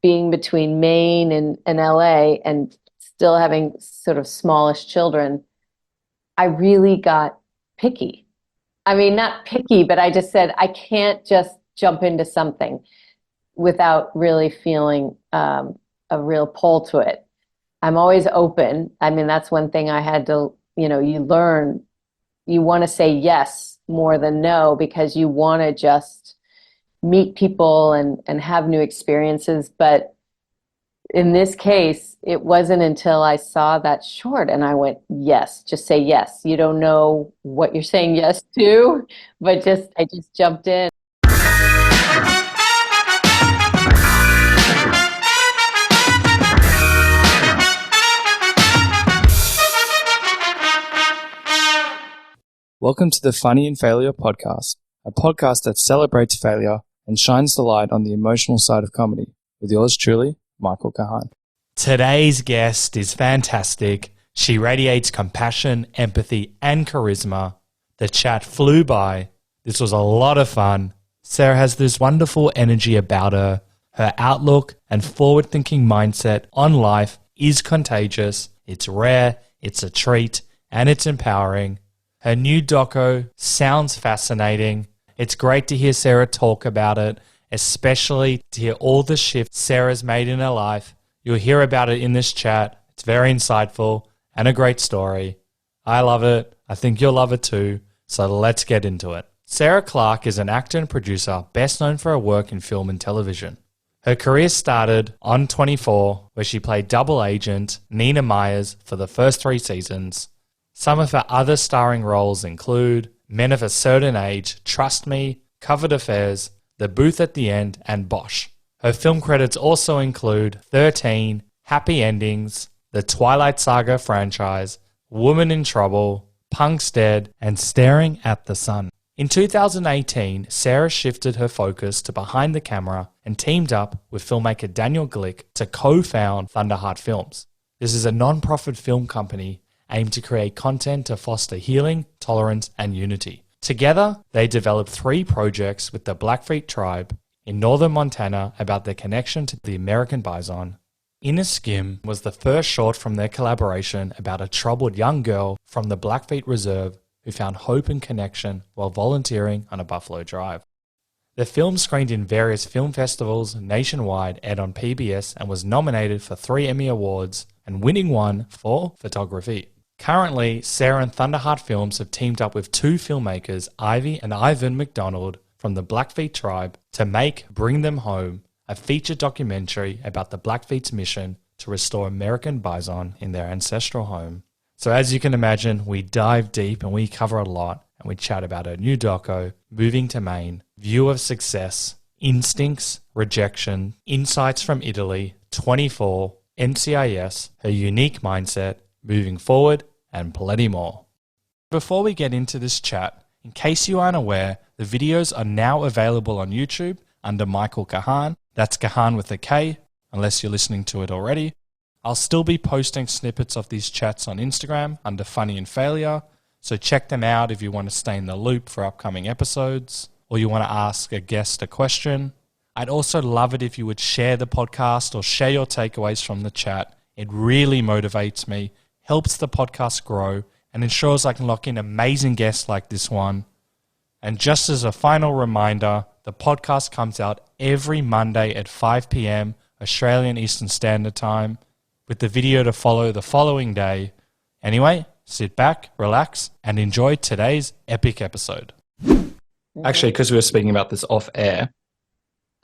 being between Maine and LA and still having sort of smallish children, I really got picky. I mean, not picky, but I just said, I can't just jump into something without really feeling a real pull to it. I'm always open. I mean, that's one thing I had to, you learn. You want to say yes more than no because you want to just meet people and have new experiences. But in this case, it wasn't until I saw that short and I went, yes, just say yes. You don't know what you're saying yes to, but I just jumped in. Welcome to the Funny in Failure podcast, a podcast that celebrates failure and shines the light on the emotional side of comedy, with yours truly, Michael Kahan. Today's guest is fantastic. She radiates compassion, empathy, and charisma. The chat flew by. This was a lot of fun. Sarah has this wonderful energy about her. Her outlook and forward-thinking mindset on life is contagious. It's rare, it's a treat, and it's empowering. Her new doco sounds fascinating. It's great to hear Sarah talk about it, especially to hear all the shifts Sarah's made in her life. You'll hear about it in this chat. It's very insightful and a great story. I love it. I think you'll love it too. So let's get into it. Sarah Clarke is an actor and producer best known for her work in film and television. Her career started on 24, where she played double agent Nina Myers for the first 3 seasons. Some of her other starring roles include Men of a Certain Age, Trust Me, Covered Affairs, The Booth at the End, and BOSCH. Her film credits also include 13, Happy Endings, the Twilight Saga franchise, Woman in Trouble, Punk's Dead, and Staring at the Sun. In 2018, Sarah shifted her focus to behind the camera and teamed up with filmmaker Daniel Glick to co-found THUNDERHEART Films. This is a non-profit film company aimed to create content to foster healing, tolerance, and unity. Together, they developed 3 projects with the Blackfeet Tribe in northern Montana about their connection to the American Bison. INISKIM was the first short from their collaboration about a troubled young girl from the Blackfeet Reserve who found hope and connection while volunteering on a buffalo drive. The film screened in various film festivals nationwide, aired on PBS, and was nominated for 3 Emmy Awards and winning 1 for photography. Currently, Sarah and THUNDERHEART Films have teamed up with 2 filmmakers, Ivy and Ivan MacDonald from the Blackfeet Tribe, to make Bring Them Home, a feature documentary about the Blackfeet's mission to restore American bison in their ancestral home. So as you can imagine, we dive deep and we cover a lot, and we chat about her new doco, Moving to Maine, View of Success, Instincts, Rejection, Insights from Italy, 24, NCIS, her unique mindset, moving forward, and plenty more. Before we get into this chat, in case you aren't aware, the videos are now available on YouTube under Michael Kahan. That's Kahan with a K, unless you're listening to it already. I'll still be posting snippets of these chats on Instagram under Funny in Failure, so check them out if you want to stay in the loop for upcoming episodes, or you want to ask a guest a question. I'd also love it if you would share the podcast or share your takeaways from the chat. It really motivates me, helps the podcast grow, and ensures I can lock in amazing guests like this one. And just as a final reminder, the podcast comes out every Monday at 5 p.m. Australian Eastern Standard Time, with the video to follow the following day. Anyway, sit back, relax, and enjoy today's epic episode. Actually, because we were speaking about this off air,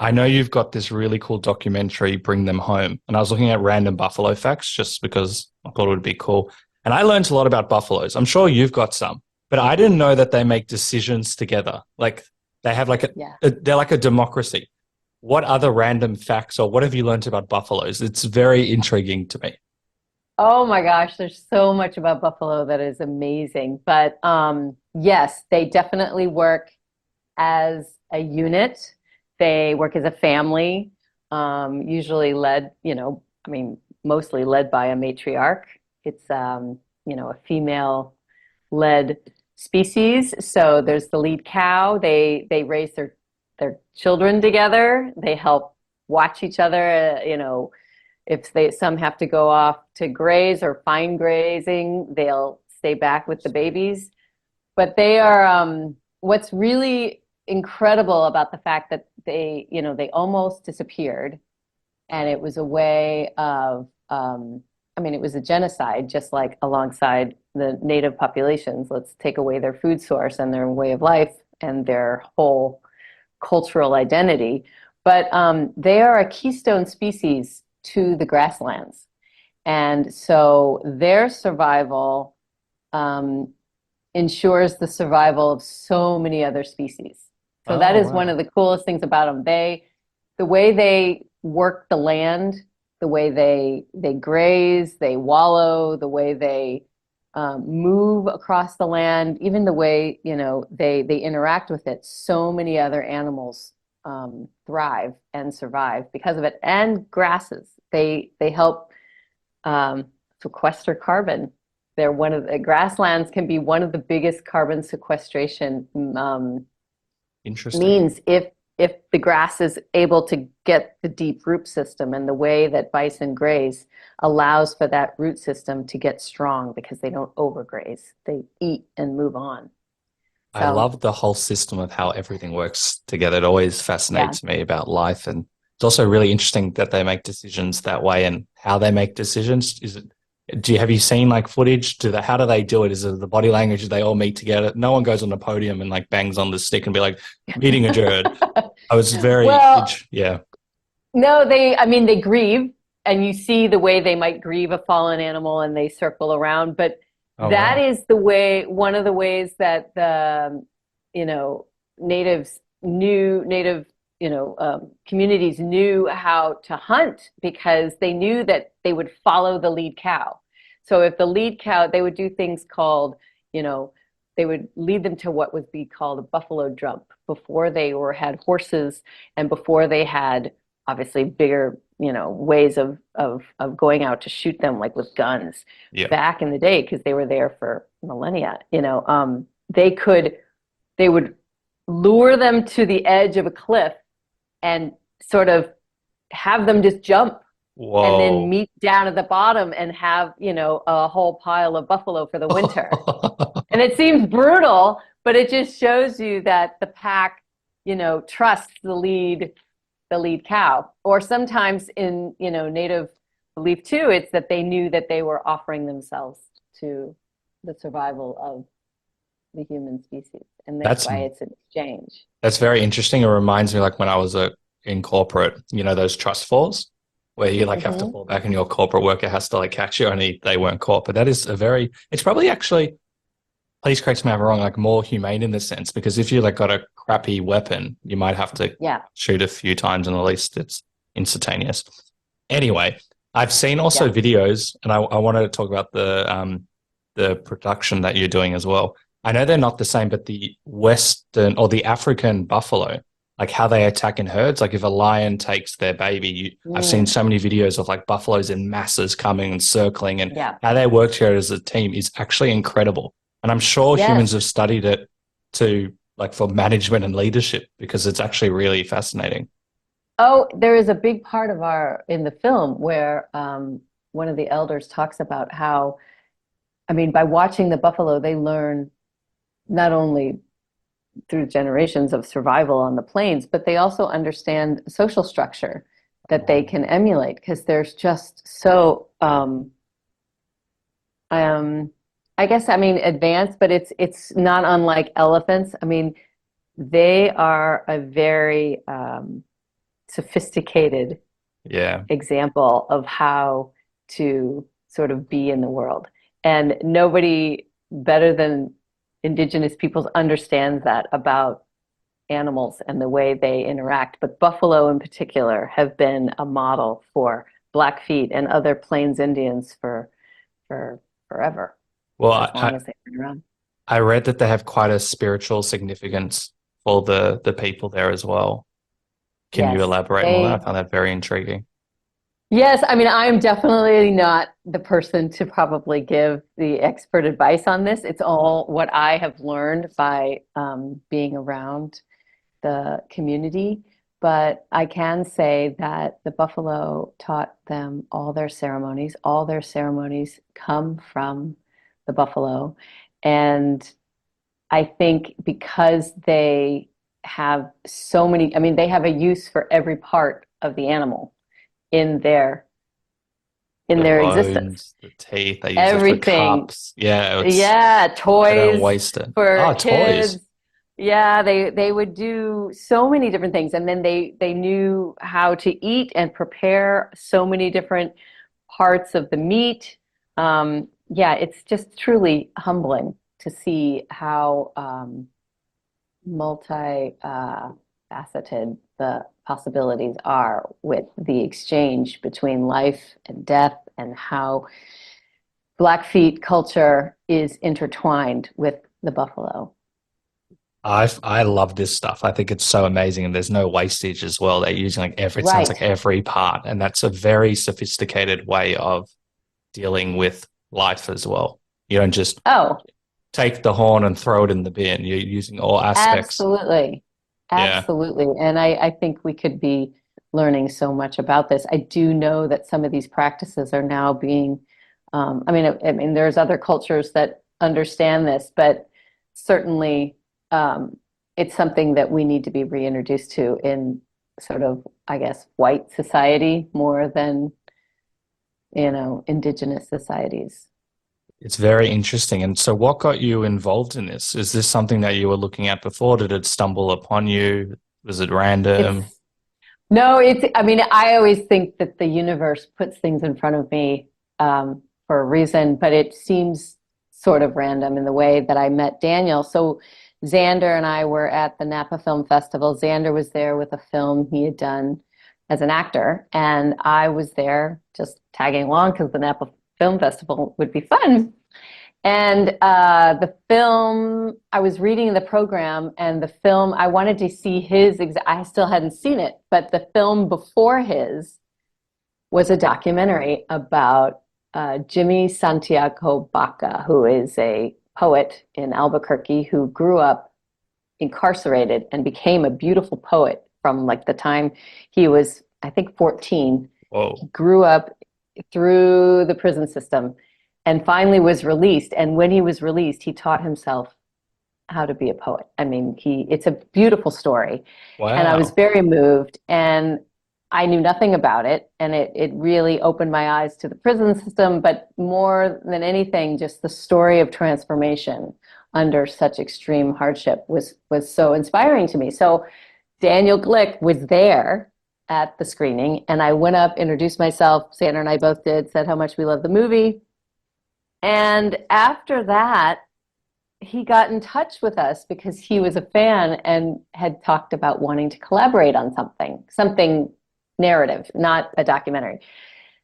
I know you've got this really cool documentary, Bring Them Home. And I was looking at random buffalo facts just because I thought it would be cool. And I learned a lot about buffaloes. I'm sure you've got some, but I didn't know that they make decisions together. Like they have they're like a democracy. What other random facts or what have you learned about buffaloes? It's very intriguing to me. Oh my gosh, there's so much about buffalo that is amazing. But yes, they definitely work as a unit. They work as a family, usually led, mostly led by a matriarch. It's, a female-led species. So there's the lead cow. They raise their children together. They help watch each other. If some have to go off to graze or fine grazing, they'll stay back with the babies. But they are, what's really incredible about the fact that they almost disappeared, and it was a way of, it was a genocide, just like alongside the native populations. Let's take away their food source and their way of life and their whole cultural identity. But they are a keystone species to the grasslands. And so their survival ensures the survival of so many other species. So that is one of the coolest things about them. The way they work the land, the way they graze, they wallow, the way they move across the land, even the way they interact with it. So many other animals thrive and survive because of it. And grasses, they help sequester carbon. They're one of the grasslands can be one of the biggest carbon sequestration means if the grass is able to get the deep root system, and the way that bison graze allows for that root system to get strong because they don't overgraze. They eat and move on. So, I love the whole system of how everything works together. It always fascinates me about life. And it's also really interesting that they make decisions that way, and how they make decisions. Have you seen like footage? How do they do it? Is it the body language? Do they all meet together? No one goes on the podium and like bangs on the stick and be like, meeting adjourned. I was very, yeah. No, they grieve, and you see the way they might grieve a fallen animal, and they circle around. But that is one of the ways that the, native communities knew how to hunt, because they knew that they would follow the lead cow. So if the lead cow, they would do things called, they would lead them to what would be called a buffalo jump before they had horses, and before they had obviously bigger, ways of going out to shoot them, like with guns. Back in the day, because they were there for millennia, they would lure them to the edge of a cliff and sort of have them just jump. Whoa. And then meet down at the bottom and have, a whole pile of buffalo for the winter. And it seems brutal, but it just shows you that the pack, trusts the lead cow. Or sometimes in, native belief too, it's that they knew that they were offering themselves to the survival of the human species. And that's why it's an exchange. That's very interesting. It reminds me like when I was in corporate, those trust falls where you like have to fall back and your corporate worker has to like catch you, only they weren't caught. But that is it's probably actually, please correct me if I'm wrong, like more humane in this sense, because if you like got a crappy weapon, you might have to shoot a few times and at least it's instantaneous. Anyway, I've seen also videos, and I wanted to talk about the production that you're doing as well. I know they're not the same, but the Western or the African buffalo, like how they attack in herds, like if a lion takes their baby, I've seen so many videos of like buffaloes in masses coming and circling, and how they work together as a team is actually incredible. And I'm sure humans have studied it for management and leadership, because it's actually really fascinating. Oh, there is a big part in the film where one of the elders talks about how, by watching the buffalo, they learn not only through generations of survival on the plains, but they also understand social structure that they can emulate, because there's just so, advanced, but it's not unlike elephants. They are a very sophisticated example of how to sort of be in the world. And nobody better than Indigenous peoples understands that about animals and the way they interact. But buffalo in particular have been a model for Blackfeet and other Plains Indians for forever. Well, as long as they've been around. I read that they have quite a spiritual significance for the people there as well. Can you elaborate more on that? I found that very intriguing. Yes, I'm definitely not the person to probably give the expert advice on this. It's all what I have learned by being around the community. but I can say that the buffalo taught them all their ceremonies. All their ceremonies come from the buffalo. And I think because they have so many, I mean, they have a use for every part of the animal in their The existence. bones, the teeth, they use it for Everything. cups. Yeah, Yeah, they don't toys waste it. for Oh, toys. kids. Yeah, they would do so many different things, and then they knew how to eat and prepare so many different parts of the meat. Yeah, it's just truly humbling to see how multi faceted the possibilities are with the exchange between life and death, and how Blackfeet culture is intertwined with the buffalo. I love this stuff. I think it's so amazing, and there's no wastage as well. They're using like every, it sounds like Right. every part, and that's a very sophisticated way of dealing with life as well. You don't just Oh, take the horn and throw it in the bin. You're using all aspects. absolutely. Yeah. Absolutely. And I think we could be learning so much about this. I do know that some of these practices are now being, I mean, there's other cultures that understand this, but certainly it's something that we need to be reintroduced to in sort of, I guess, white society more than, indigenous societies. It's very interesting. And so, what got you involved in this? Is this something that you were looking at before? Did it stumble upon you? Was it random? It's No, I mean, I always think that the universe puts things in front of me for a reason, but it seems sort of random in the way that I met Daniel. So Xander and I were at the Napa Film Festival. Xander was there with a film he had done as an actor, and I was there just tagging along because the Napa Film Festival would be fun. And the film, I was reading the program, and the film, I wanted to see I still hadn't seen it, but the film before his was a documentary about Jimmy Santiago Baca, who is a poet in Albuquerque who grew up incarcerated and became a beautiful poet from like the time he was, I think, 14. Whoa. He grew up through the prison system and finally was released. And when he was released, he taught himself how to be a poet. I mean, it's a beautiful story. Wow. And I was very moved, and I knew nothing about it. And it really opened my eyes to the prison system, but more than anything, just the story of transformation under such extreme hardship was so inspiring to me. So Daniel Glick was there at the screening, and I went up, introduced myself. Sandra and I both did, said how much we loved the movie. And after that, he got in touch with us because he was a fan and had talked about wanting to collaborate on something narrative, not a documentary.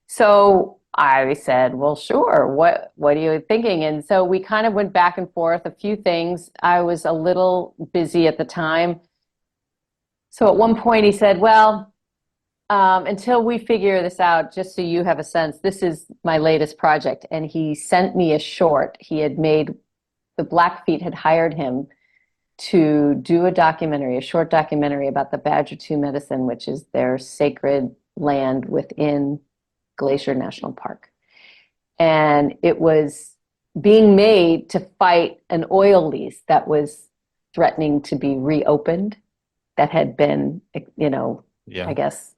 So I said, well, sure. What are you thinking? And so we kind of went back and forth a few things. I was a little busy at the time. So at one point he said, well, until we figure this out, just so you have a sense, this is my latest project. And he sent me a short. He had made, the Blackfeet had hired him to do a short documentary about the Badger 2 medicine, which is their sacred land within Glacier National Park. And it was being made to fight an oil lease that was threatening to be reopened, that had been, Yeah. I guess,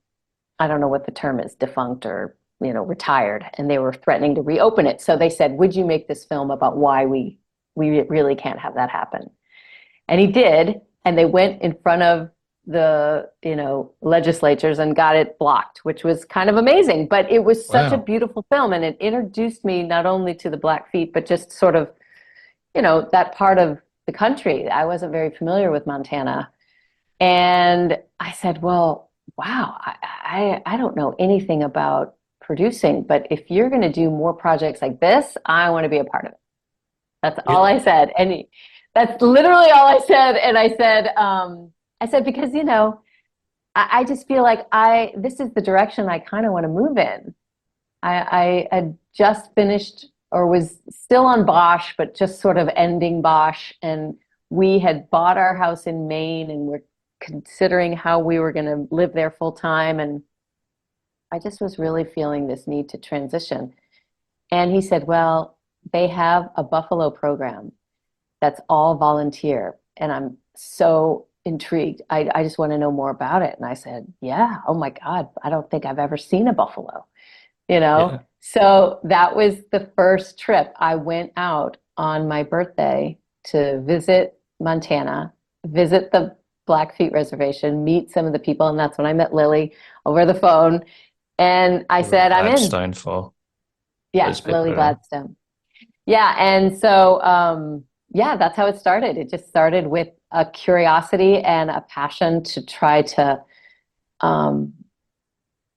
I don't know what the term is, defunct or, retired, and they were threatening to reopen it. So they said, would you make this film about why we really can't have that happen? And he did, and they went in front of the, legislatures and got it blocked, which was kind of amazing. But it was such a Wow. beautiful film, and it introduced me not only to the Blackfeet, but just sort of, that part of the country. I wasn't very familiar with Montana. And I said, well, wow, I don't know anything about producing, but if you're going to do more projects like this, I want to be a part of it. That's all I said. And that's literally all I said. And I said, because, I just feel like this is the direction I kind of want to move in. I had just finished, or was still on BOSCH, but just sort of ending BOSCH. And we had bought our house in Maine, and we're considering how we were going to live there full time. And I just was really feeling this need to transition. And he said, well, they have a buffalo program that's all volunteer. And I'm so intrigued. I just want to know more about it. And I said, yeah, oh my God, I don't think I've ever seen a buffalo, you know? Yeah. So that was the first trip. I went out on my birthday to visit Montana, visit the Blackfeet Reservation, meet some of the people. And that's when I met Lily over the phone. And I said, I'm in. Gladstone for Yeah, those people Lily who don't. Gladstone. Yeah, and so yeah, that's how it started. It just started with a curiosity and a passion to try to um,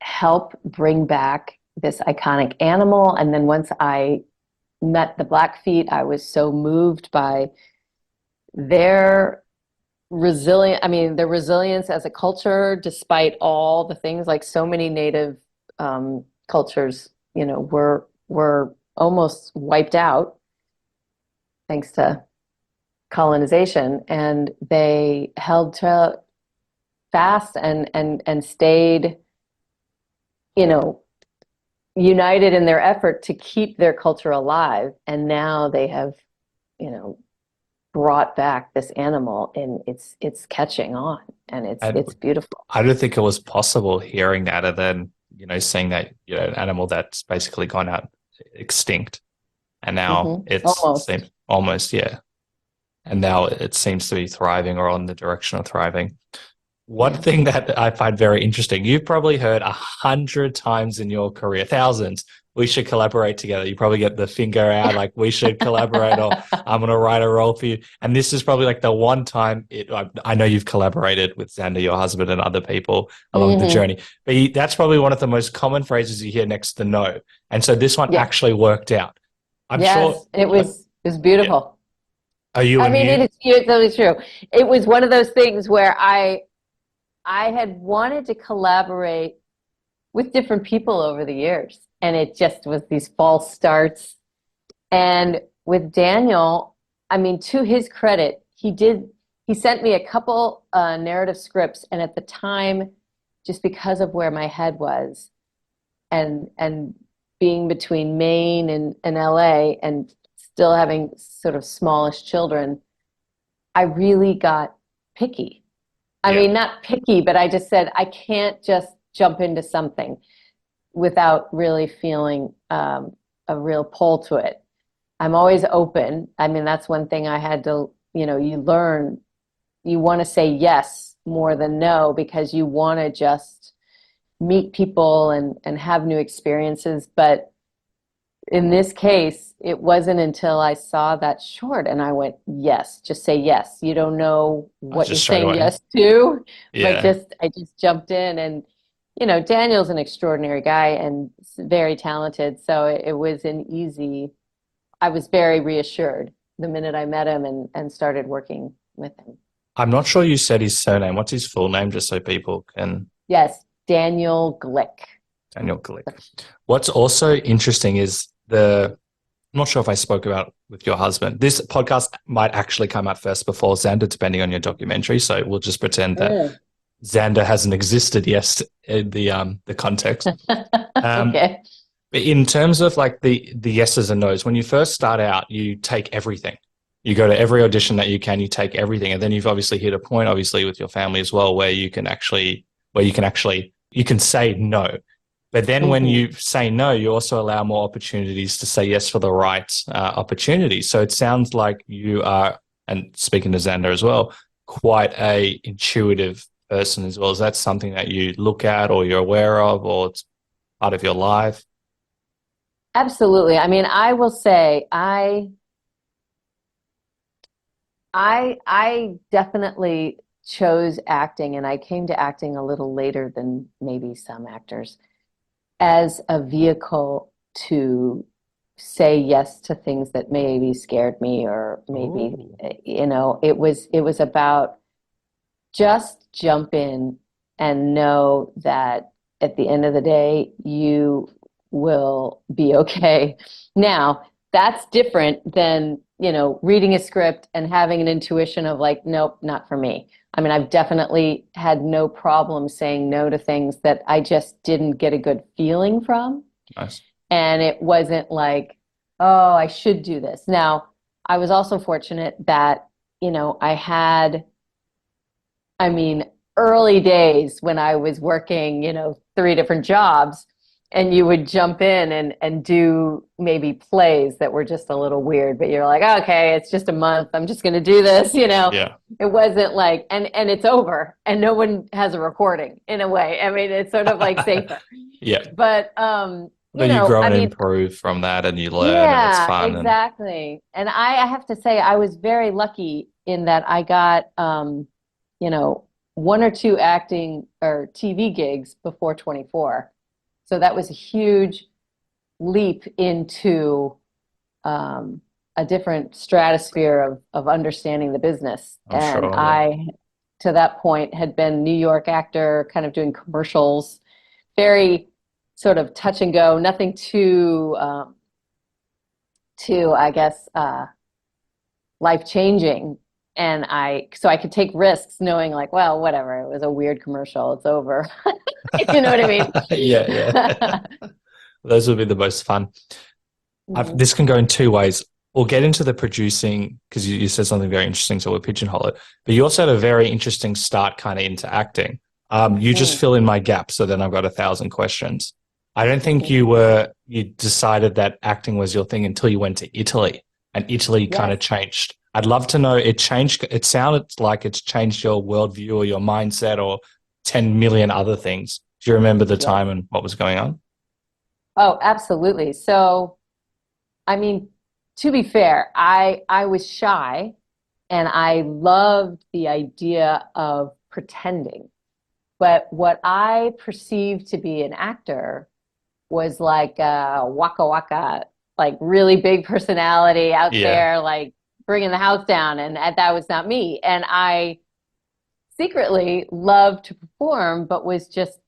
help bring back this iconic animal. And then once I met the Blackfeet, I was so moved by their their resilience as a culture, despite all the things, like so many native cultures, you know, were almost wiped out thanks to colonization, and they held to fast and stayed, you know, united in their effort to keep their culture alive. And now they have, you know, brought back this animal, and it's catching on, and And it's beautiful. I don't think it was possible hearing that and then, you know, seeing that, you know, an animal that's basically gone out extinct. And now it's Almost. almost, yeah. And now it seems to be thriving or on the direction of thriving. One Yeah. thing that I find very interesting, you've probably heard 100 times in your career, thousands, we should collaborate together. You probably get the finger out, like we should collaborate, or I'm going to write a role for you. And this is probably like the one time I know you've collaborated with Xander, your husband, and other people along the journey. But that's probably one of the most common phrases you hear next to no. And so this one Yeah. actually worked out. I'm Yes, sure. it was beautiful. Are you I and mean, you? it's totally true. It was one of those things where I had wanted to collaborate with different people over the years, and it just was these false starts. And with Daniel, I mean, to his credit, he sent me a couple narrative scripts, and at the time, just because of where my head was, and being between Maine and LA, and still having sort of smallish children, I really got picky. I mean, not picky, but I just said, I can't just jump into something without really feeling a real pull to it. I'm always open. I mean, that's one thing I had to, you know, you learn, you want to say yes more than no, because you want to just meet people and have new experiences. But in this case, it wasn't until I saw that short and I went, yes, just say yes. You don't know what you're Just straight saying away. yes to, Yeah. but I just jumped in. And, you know, Daniel's an extraordinary guy and very talented. So it was I was very reassured the minute I met him and started working with him. I'm not sure you said his surname. What's his full name, just so people can. Yes, Daniel Glick. Daniel Glick. What's also interesting is I'm not sure if I spoke about with your husband. This podcast might actually come out first before Xander, depending on your documentary. So we'll just pretend that Xander hasn't existed yet in the context. Okay. In terms of like the yeses and nos, when you first start out, you take everything. You go to every audition that you can, you take everything. And then you've obviously hit a point, obviously, with your family as well, where you can say no. But then when you say no, you also allow more opportunities to say yes for the right opportunity. So it sounds like you are, and speaking to Xander as well, quite a intuitive person as well. Is that something that you look at or you're aware of, or it's part of your life? Absolutely. I mean, I will say I definitely chose acting, and I came to acting a little later than maybe some actors, as a vehicle to say yes to things that maybe scared me, or maybe, you know, it was about just jump in and know that at the end of the day, you will be okay. Now, that's different than reading a script and having an intuition of like, nope, not for me. I mean, I've definitely had no problem saying no to things that I just didn't get a good feeling from. Nice. And it wasn't like, oh, I should do this. Now, I was also fortunate that, I had, early days when I was working, 3 different jobs, and you would jump in and do maybe plays that were just a little weird, but you're like, okay, it's just a month. I'm just going to do this, Yeah. It wasn't like, and it's over and no one has a recording in a way. I mean, it's sort of like safer. Yeah. But, you grow and improve from that, and you learn, and it's fun. Exactly. And I have to say, I was very lucky in that I got, 1 or 2 acting or TV gigs before 24. So that was a huge leap into a different stratosphere of understanding the business. I'm sure, I, to that point, had been New York actor, kind of doing commercials, very sort of touch and go, nothing too, I guess, life-changing. And so I could take risks knowing like, well, whatever, it was a weird commercial, it's over. You know what I mean? Yeah. Those would be the most fun. This can go in 2 ways. We'll get into the producing, because you said something very interesting, so we'll pigeonhole it. But you also had a very interesting start kind of into acting. You just fill in my gap, so then I've got 1,000 questions. I don't think you decided that acting was your thing until you went to Italy, and Italy kind of changed. I'd love to know, it sounded like it's changed your worldview or your mindset or 10 million other things. Do you remember the time and what was going on? Oh, absolutely. So, to be fair, I was shy and I loved the idea of pretending. But what I perceived to be an actor was like waka waka, like really big personality out there, like bringing the house down. And that was not me. And I secretly loved to perform, but was just,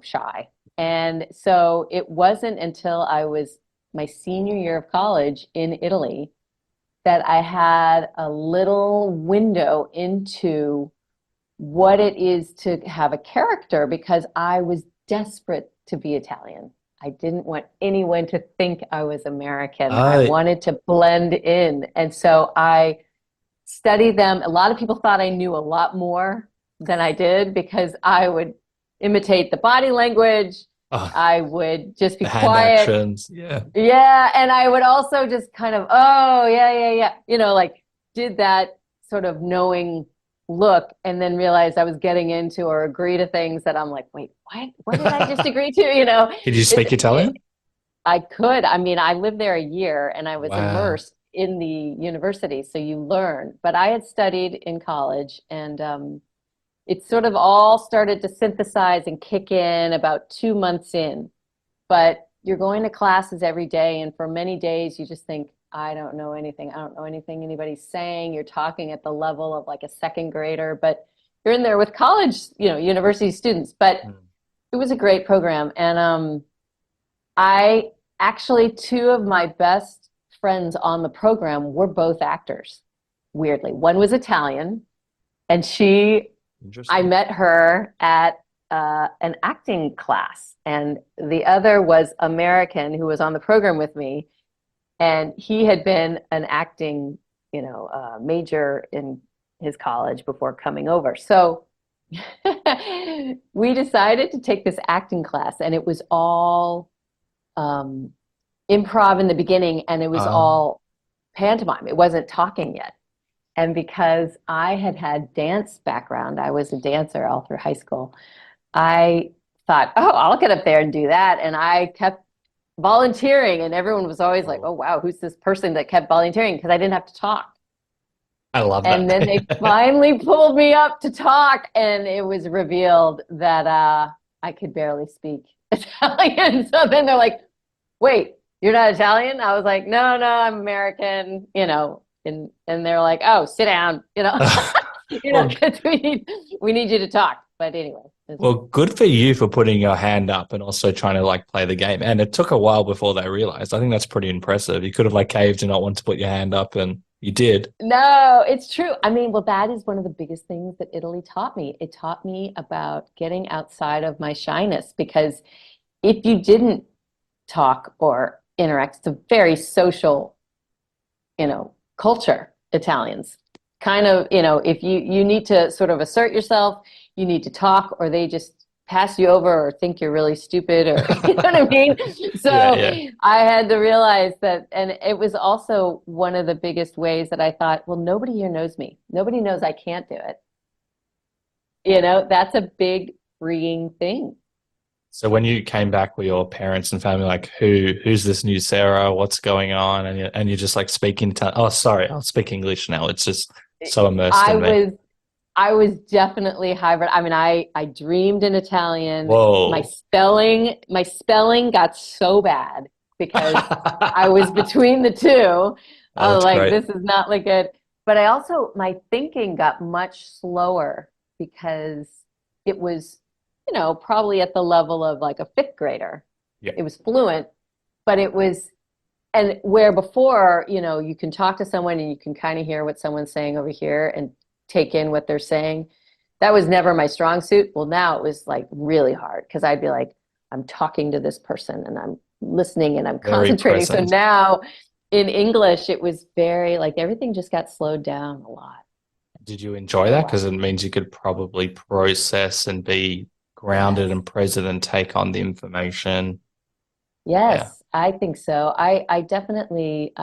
shy. And so it wasn't until I was my senior year of college in Italy that I had a little window into what it is to have a character, because I was desperate to be Italian. I didn't want anyone to think I was American. I wanted to blend in. And so I studied them. A lot of people thought I knew a lot more than I did, because I would imitate the body language. I would just be quiet. Hand actions. Yeah. Yeah. And I would also just kind of, like did that sort of knowing look, and then realized I was getting into or agree to things that I'm like, wait, what did I just agree to? Did you speak Italian? I could. I lived there a year and I was immersed in the university. So you learn, but I had studied in college, and it sort of all started to synthesize and kick in about 2 months in. But you're going to classes every day, and for many days you just think, I don't know anything. I don't know anything anybody's saying. You're talking at the level of like a second grader, but you're in there with college, university students. But it was a great program. And I actually, 2 of my best friends on the program were both actors, weirdly. One was Italian, and I met her at an acting class. And the other was American, who was on the program with me. And he had been an acting, major in his college before coming over. So we decided to take this acting class, and it was all improv in the beginning, and it was all pantomime. It wasn't talking yet. And because I had dance background, I was a dancer all through high school, I thought, I'll get up there and do that. And I kept volunteering, and everyone was always like, oh wow, who's this person that kept volunteering, because I didn't have to talk. I love that. And then they finally pulled me up to talk, and it was revealed that I could barely speak Italian. So then they're like, wait, you're not Italian? I was like, no, I'm American, and they're like, oh, sit down, because we need you to talk. But anyway, Well, good for you for putting your hand up and also trying to like play the game. And it took a while before they realized. I think that's pretty impressive. You could have like caved and not want to put your hand up, and you did. No, it's true. I mean, well, that is one of the biggest things that Italy taught me. It taught me about getting outside of my shyness because if you didn't talk or interact, it's a very social, culture, Italians. Kind of, if you need to sort of assert yourself, you need to talk, or they just pass you over or think you're really stupid, or you know what I mean? So Yeah. I had to realize that, and it was also one of the biggest ways that I thought, well, nobody here knows me. Nobody knows I can't do it. That's a big freeing thing. So when you came back with your parents and family, like who's this new Sarah? What's going on? And you're just like speaking to, oh, sorry, I'll speak English now. It's just so immersed I in me. was I was definitely hybrid. I mean, I dreamed in Italian. My Whoa. spelling got so bad because I was between the two. Oh, that's Like great. this is not like it. But I also my thinking got much slower because it was, probably at the level of like a fifth grader. Yeah. It was fluent, but it was, and where before, you can talk to someone and you can kind of hear what someone's saying over here and take in what they're saying. That was never my strong suit. Well, now it was like really hard because I'd be like, I'm talking to this person and I'm listening and I'm Very concentrating. So present. now in English, it was very like everything just got slowed down a lot. Did you enjoy A that? lot. Because it means you could probably process and be grounded Yes. and present and take on the information. Yeah. Yes, I think so. I definitely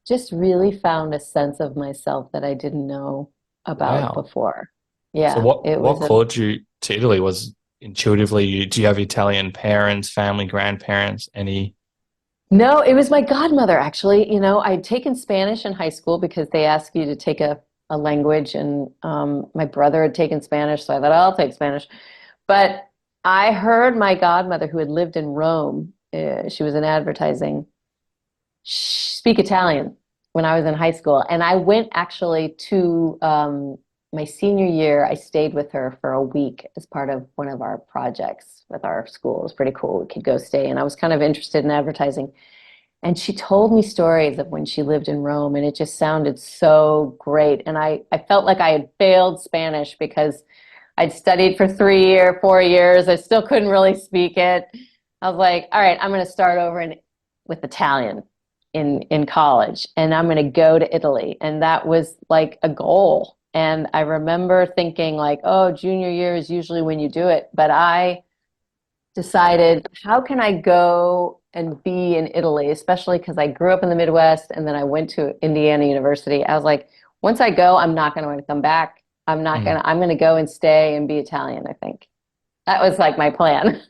just really found a sense of myself that I didn't know about Wow. before. So Yeah, what it what was a called you to Italy? Was intuitively do you have Italian parents, family, grandparents, any? no, it was my godmother actually. I'd taken Spanish in high school because they ask you to take a language, and my brother had taken Spanish, so I thought I'll take Spanish. But I heard my godmother, who had lived in Rome, she was in advertising, speak Italian when I was in high school. And I went actually to my senior year, I stayed with her for a week as part of one of our projects with our school. It was pretty cool. We could go stay. And I was kind of interested in advertising. And she told me stories of when she lived in Rome, and it just sounded so great. And I felt like I had failed Spanish because I'd studied for 3 or 4 years. I still couldn't really speak it. I was like, all right, I'm going to start over with Italian in college, and I'm going to go to Italy. And that was like a goal. And I remember thinking like, oh, junior year is usually when you do it. But I decided, how can I go and be in Italy, especially because I grew up in the Midwest and then I went to Indiana University. I was like, once I go, I'm not going to want to come back. Mm. I'm going to go and stay and be Italian, I think. That was like my plan.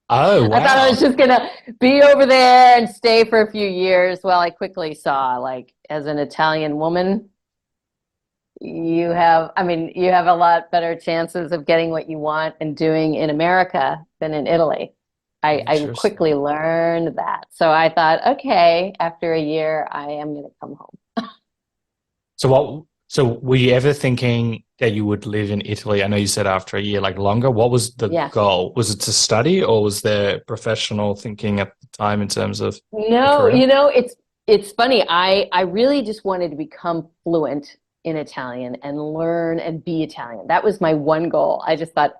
Oh, I thought I was wow. just going to be over there and stay for a few years. Well, I quickly saw, like, as an Italian woman, you have a lot better chances of getting what you want and doing in America than in Italy. I quickly Interesting. learned that. So I thought, okay, after a year, I am going to come home. So were you ever thinking that you would live in Italy? I know you said after a year, like longer. What was the Yeah. goal? Was it to study, or was there professional thinking at the time in terms of a No, career? it's funny. I really just wanted to become fluent in Italian and learn and be Italian. That was my one goal. I just thought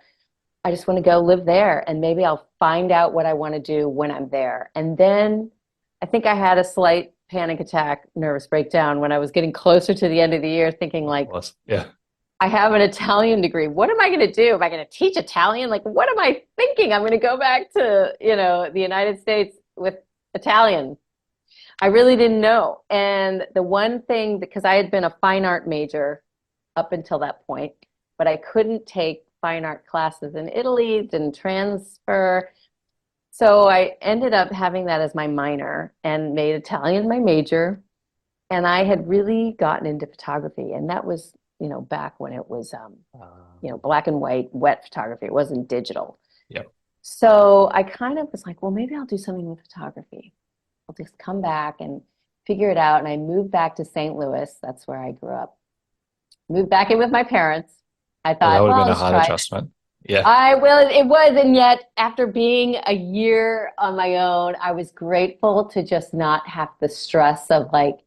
I just want to go live there and maybe I'll find out what I want to do when I'm there. And then I think I had a slight panic attack, nervous breakdown when I was getting closer to the end of the year, thinking Of like, course. Yeah. I have an Italian degree. What am I going to do? Am I going to teach Italian? Like, what am I thinking? I'm going to go back to, the United States with Italian. I really didn't know. And the one thing, because I had been a fine art major up until that point, but I couldn't take fine art classes in Italy, didn't transfer. So I ended up having that as my minor and made Italian my major. And I had really gotten into photography. And that was, back when it was, black and white, wet photography. It wasn't digital. Yep. So I kind of was like, well, maybe I'll do something with photography. I'll just come back and figure it out. And I moved back to St. Louis. That's where I grew up. Moved back in with my parents. I Oh, that thought, would have well, been I'll a just hard try this. adjustment. Yeah. It was, and yet after being a year on my own, I was grateful to just not have the stress of like,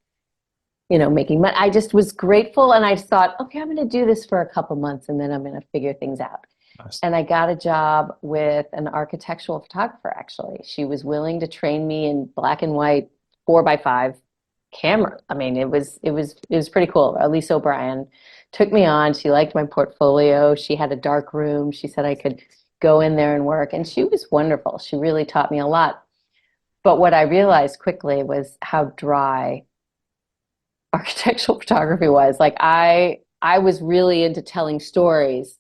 making money. I just was grateful, and I just thought, okay, I'm going to do this for a couple months and then I'm going to figure things out. Nice. And I got a job with an architectural photographer, actually. She was willing to train me in black and white 4x5 camera. I mean, it was pretty cool. Elise O'Brien took me on. She liked my portfolio. She had a dark room. She said I could go in there and work, and she was wonderful. She really taught me a lot. But what I realized quickly was how dry architectural photography was. Like I was really into telling stories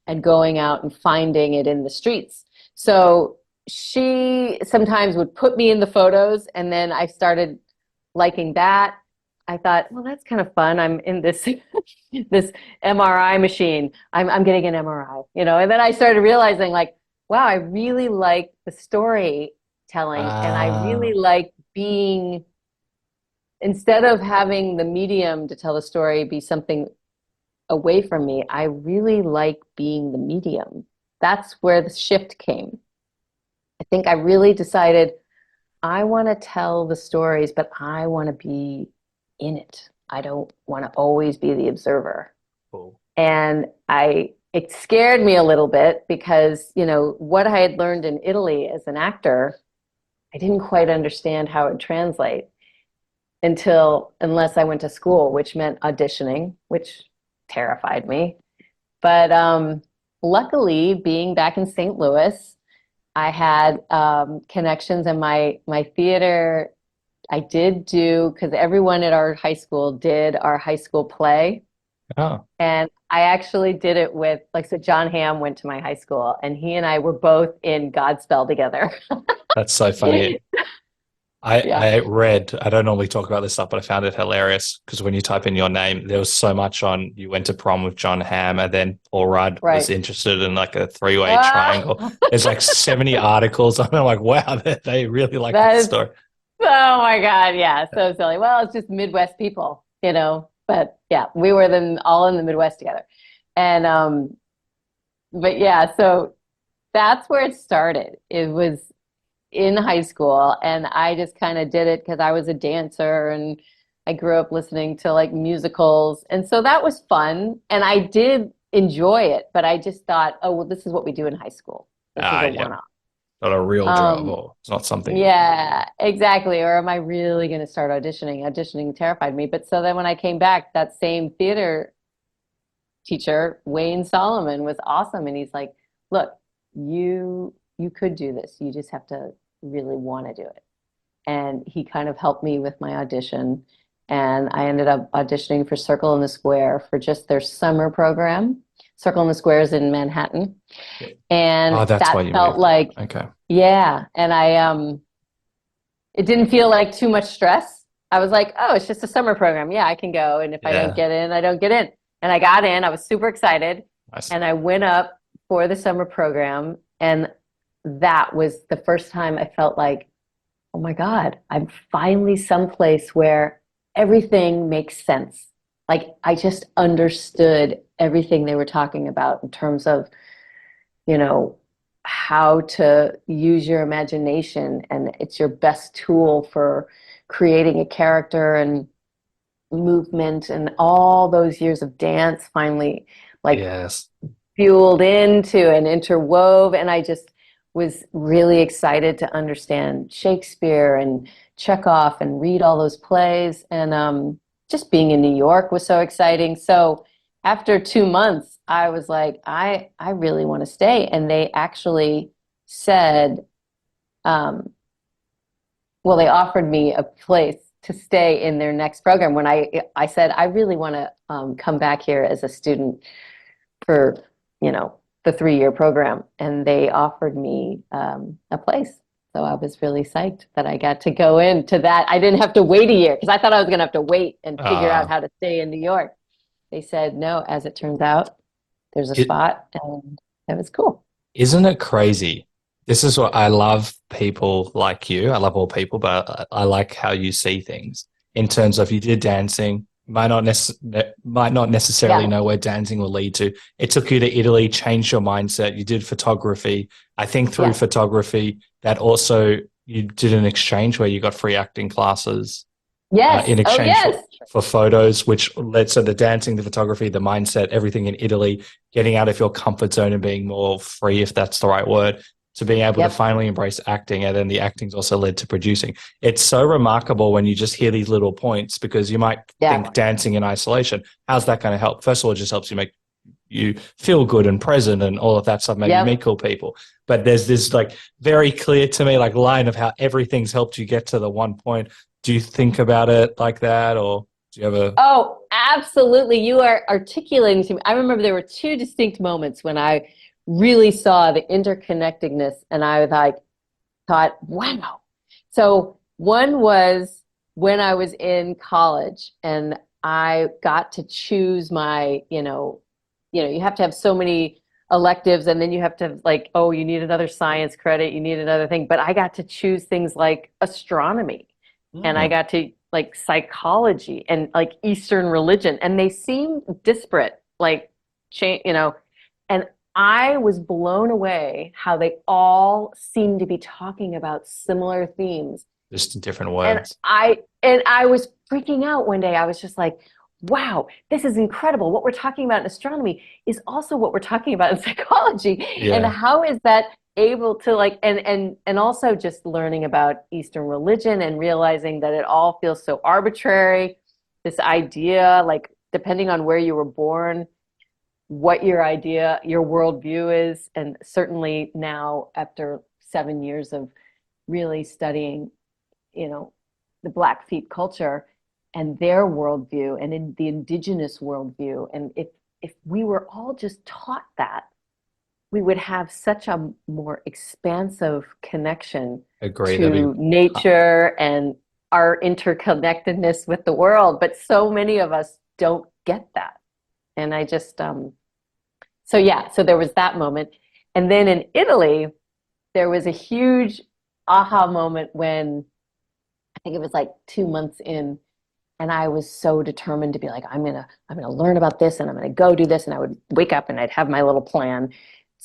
and going out and finding it in the streets. So she sometimes would put me in the photos, and then I started liking that. I thought, well, that's kind of fun. I'm in this this MRI machine. I'm getting an MRI, and then I started realizing like, wow, I really like the storytelling, and I really like being, instead of having the medium to tell the story be something away from me, I really like being the medium. That's where the shift came. I think I really decided I want to tell the stories, but I want to be in it. I don't want to always be the observer. Cool. And it scared me a little bit because, what I had learned in Italy as an actor, I didn't quite understand how it would translate unless I went to school, which meant auditioning, which terrified me. But luckily, being back in St. Louis, I had connections, and my theater, I did do, because everyone at our high school did our high school play. Oh, And I actually did it with, so John Hamm went to my high school, and he and I were both in Godspell together. that's so funny. Yeah. I don't normally talk about this stuff, but I found it hilarious because when you type in your name, there was so much on you went to prom with John Hamm, and then Paul Rudd was interested in like a three-way triangle. There's like 70 articles. I'm like, wow, they really like that story. Oh my God. Yeah. So silly. Well, it's just Midwest people, but yeah, we were all in the Midwest together. And, but yeah, so that's where it started. It was in high school, and I just kind of did it because I was a dancer and I grew up listening to like musicals. And so that was fun, and I did enjoy it, but I just thought, oh, well, this is what we do in high school. This is a one-off. Not a real job, or it's not something. Yeah, exactly. Or am I really going to start auditioning? Auditioning terrified me. But so then when I came back, that same theater teacher, Wayne Solomon, was awesome. And he's like, look, you could do this. You just have to really want to do it. And he kind of helped me with my audition. And I ended up auditioning for Circle in the Square for just their summer program. Circle in the Square is in Manhattan. And that's that why you felt moved. like, okay. Yeah. And it didn't feel like too much stress. I was like, oh, it's just a summer program. Yeah, I can go. And if I don't get in, I don't get in. And I got in. I was super excited. Nice. And I went up for the summer program. And that was the first time I felt like, oh my God, I'm finally someplace where everything makes sense. Like I just understood everything they were talking about in terms of, how to use your imagination. And it's your best tool for creating a character, and movement, and all those years of dance finally fueled into and interwove. And I just was really excited to understand Shakespeare and Chekhov and read all those plays. And just being in New York was so exciting. So after 2 months, I was like, I really want to stay. And they actually said, they offered me a place to stay in their next program when I said, I really want to come back here as a student for, the 3-year program. And they offered me a place. So I was really psyched that I got to go into that. I didn't have to wait a year because I thought I was going to have to wait and figure out how to stay in New York. They said, no, as it turns out, there's a spot, and it was cool. Isn't it crazy? This is what I love people like you. I love all people, but I like how you see things in terms of you did dancing, might not necessarily Yeah. know where dancing will lead to. It took you to Italy, changed your mindset. You did photography. I think through Yeah. photography, that also you did an exchange where you got free acting classes Yes. in Oh, exchange yes. for photos, which led to the dancing, the photography, the mindset, everything in Italy, getting out of your comfort zone and being more free, if that's the right word, to being able to Yep. finally embrace acting. And then the acting's also led to producing. It's so remarkable when you just hear these little points, because you might Yeah. think dancing in isolation, how's that going to help? First of all, it just helps you make you feel good and present and all of that stuff, maybe Yep. meet cool people. But there's this like very clear to me like line of how everything's helped you get to the one point. Do you think about it like that, or do you have a... Oh, absolutely. You are articulating to me. I remember there were two distinct moments when I really saw the interconnectedness, and I like thought, wow. So one was when I was in college and I got to choose my, you have to have so many electives, and then you have to like, oh, you need another science credit, you need another thing. But I got to choose things like astronomy, and I got to like psychology and like Eastern religion, and they seem disparate, like and I was blown away how they all seem to be talking about similar themes. Just in different And words. I was freaking out one day. I was just like, wow, this is incredible. What we're talking about in astronomy is also what we're talking about in psychology. Yeah. And how is that able to like, and also just learning about Eastern religion and realizing that it all feels so arbitrary. This idea, like depending on where you were born, what your worldview is. And certainly now after 7 years of really studying, the Blackfeet culture and their worldview and in the indigenous worldview. And if we were all just taught that, we would have such a more expansive connection to nature and our interconnectedness with the world. But so many of us don't get that. And I just, so there was that moment. And then in Italy, there was a huge aha moment when I think it was like 2 months in, and I was so determined to be like, I'm gonna learn about this, and I'm gonna go do this. And I would wake up and I'd have my little plan,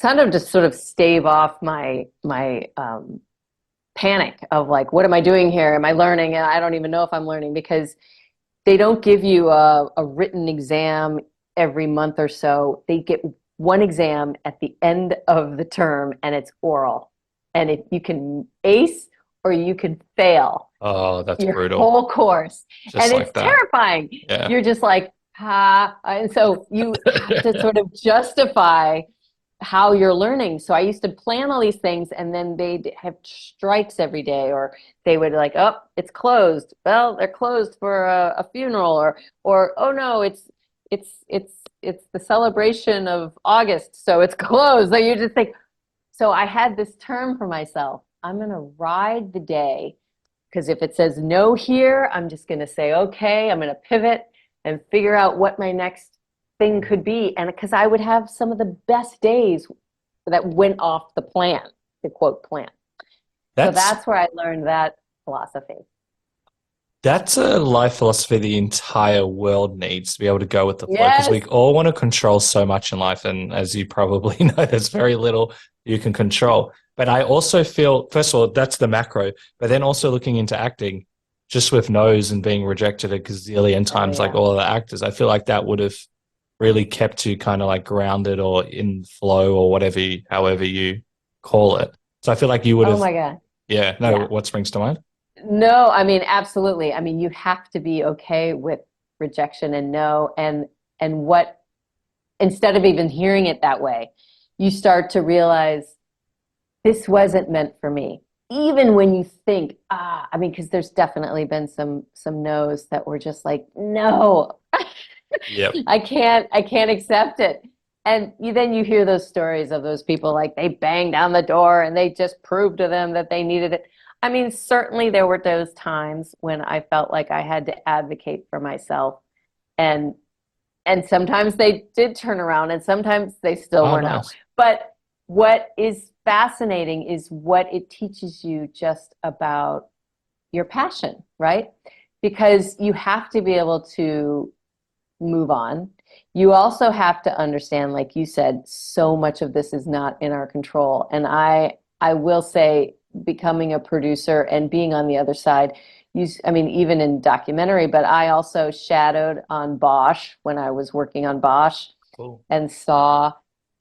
kind of just sort of stave off my panic of like, what am I doing here? Am I learning? And I don't even know if I'm learning, because they don't give you a written exam every month or so. They get one exam at the end of the term, and it's oral. And if you can ace or you can fail That's brutal. whole course. Just And like it's that. terrifying. Yeah. You're just like, and so you have to sort of justify how you're learning. So I used to plan all these things, and then they'd have strikes every day, or they would like, oh, it's closed. Well, they're closed for a funeral, or oh no, it's the celebration of August, so it's closed. So you just think. So I had this term for myself. I'm going to ride the day, because if it says no here, I'm just going to say, okay, I'm going to pivot and figure out what my next thing could be. And because I would have some of the best days that went off the plan, the quote plan. So that's where I learned that philosophy. That's a life philosophy the entire world needs, to be able to go with the flow, because Yes. we all want to control so much in life. And as you probably know, there's very little you can control. But I also feel, first of all, that's the macro, but then also looking into acting, just with no's and being rejected a gazillion times, like all of the actors, I feel like that would have really kept you kind of like grounded or in flow, or whatever, however you call it. So I feel like you would have. Oh my God. Yeah. No, yeah. What springs to mind? No, I mean, absolutely. I mean, you have to be okay with rejection and no, and what, instead of even hearing it that way, you start to realize this wasn't meant for me. Even when you think, I mean, because there's definitely been some no's that were just like, no, Yep. I can't accept it. And then you hear those stories of those people, like they banged down the door and they just proved to them that they needed it. I mean, certainly there were those times when I felt like I had to advocate for myself, and sometimes they did turn around, and sometimes they still were no. But what is fascinating is what it teaches you just about your passion, right? because you have to be able to move on. You also have to understand, like you said, so much of this is not in our control. And I will say, becoming a producer and being on the other side, I mean, even in documentary, but I also shadowed on BOSCH when I was working on BOSCH. Cool. And saw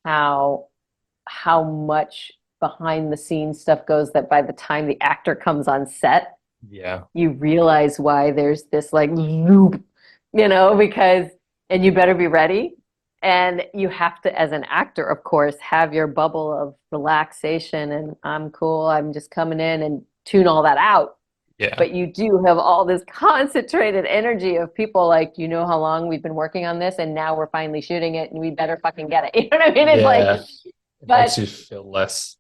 how much behind the scenes stuff goes, that by the time the actor comes on set, Yeah. you realize why there's this like loop, because, and you better be ready. And you have to, as an actor, of course, have your bubble of relaxation and I'm cool, I'm just coming in, and tune all that out. Yeah. But you do have all this concentrated energy of people like, how long we've been working on this, and now we're finally shooting it, and we better fucking get it. You know what I mean? It's like, it makes you feel less.